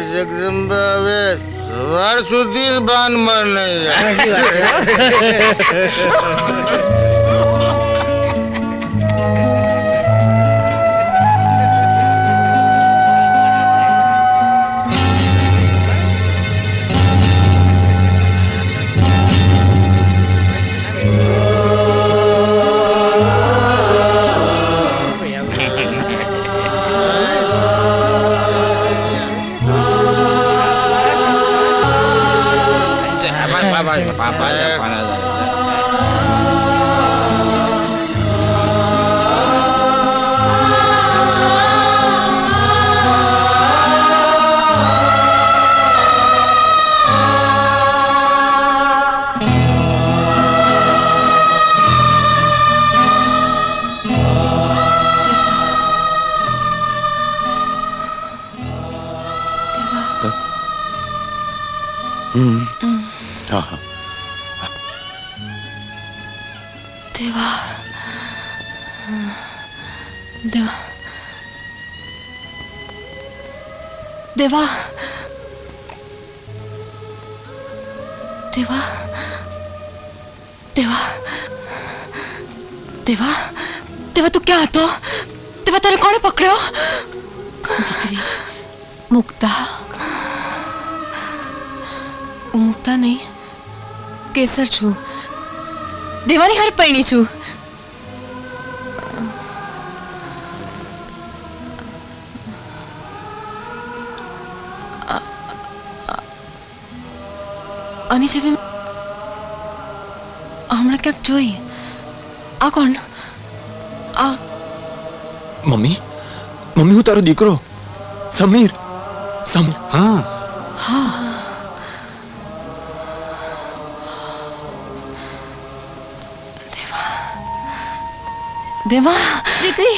Jagdamba હવે સવાર સુધી બાનમાં નહીં. हाँ हाँ देवा देवा देवा देवा देवा देवा देवा तू क्या હતો देवा તારે કોણે પકડ્યો મુક્તા મુક્તા નહીં કેસર છું દેવાની હારે પૈણી છું આની જેવી હમણાં ક્યાંક જોઈ આ કોણ આ મમ્મી મમ્મી હું તારો દીકરો સમીર સમીર હા હા દેવા દીકરી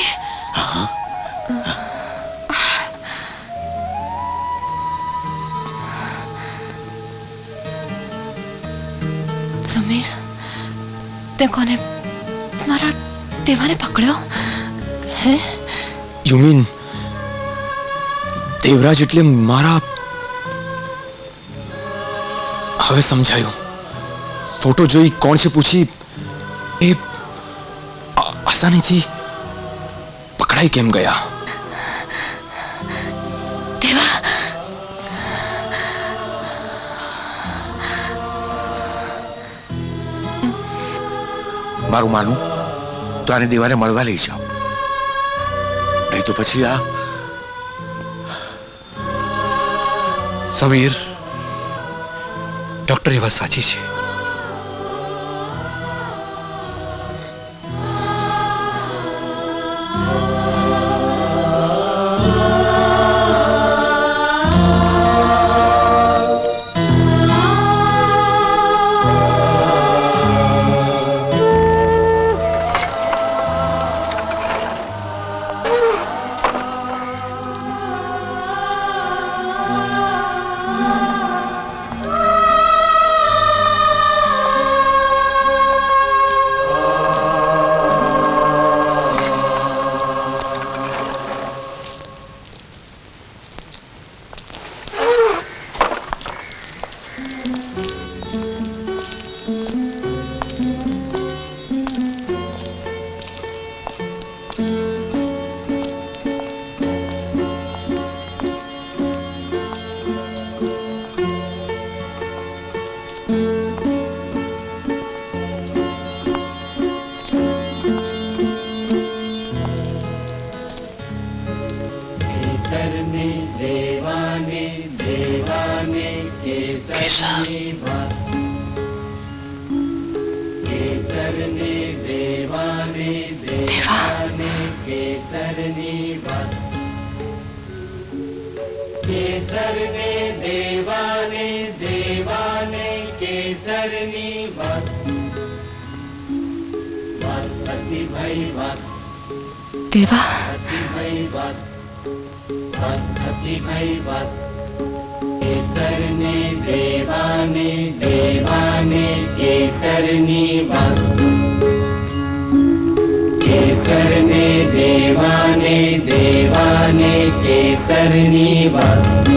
સમીર તે કોને મારા દેવાને પકડ્યો હે યુ મીન દેવરાજ એટલે મારા હવે સમજાયું ફોટો જોઈ કોણ છે પૂછી એ આસાનીથી પકડાઈ કેમ ગયા દેવા મારું માનું તો આને દેવાને મળવા લઈ જાઓ નહીં તો પછી આ સમીર ડોક્ટર એ વાત સાચી છે દેવા કેસરની દેવાને દેવાને કેસરની વાત કેસરને દેવાને દેવાને કેસરની વાત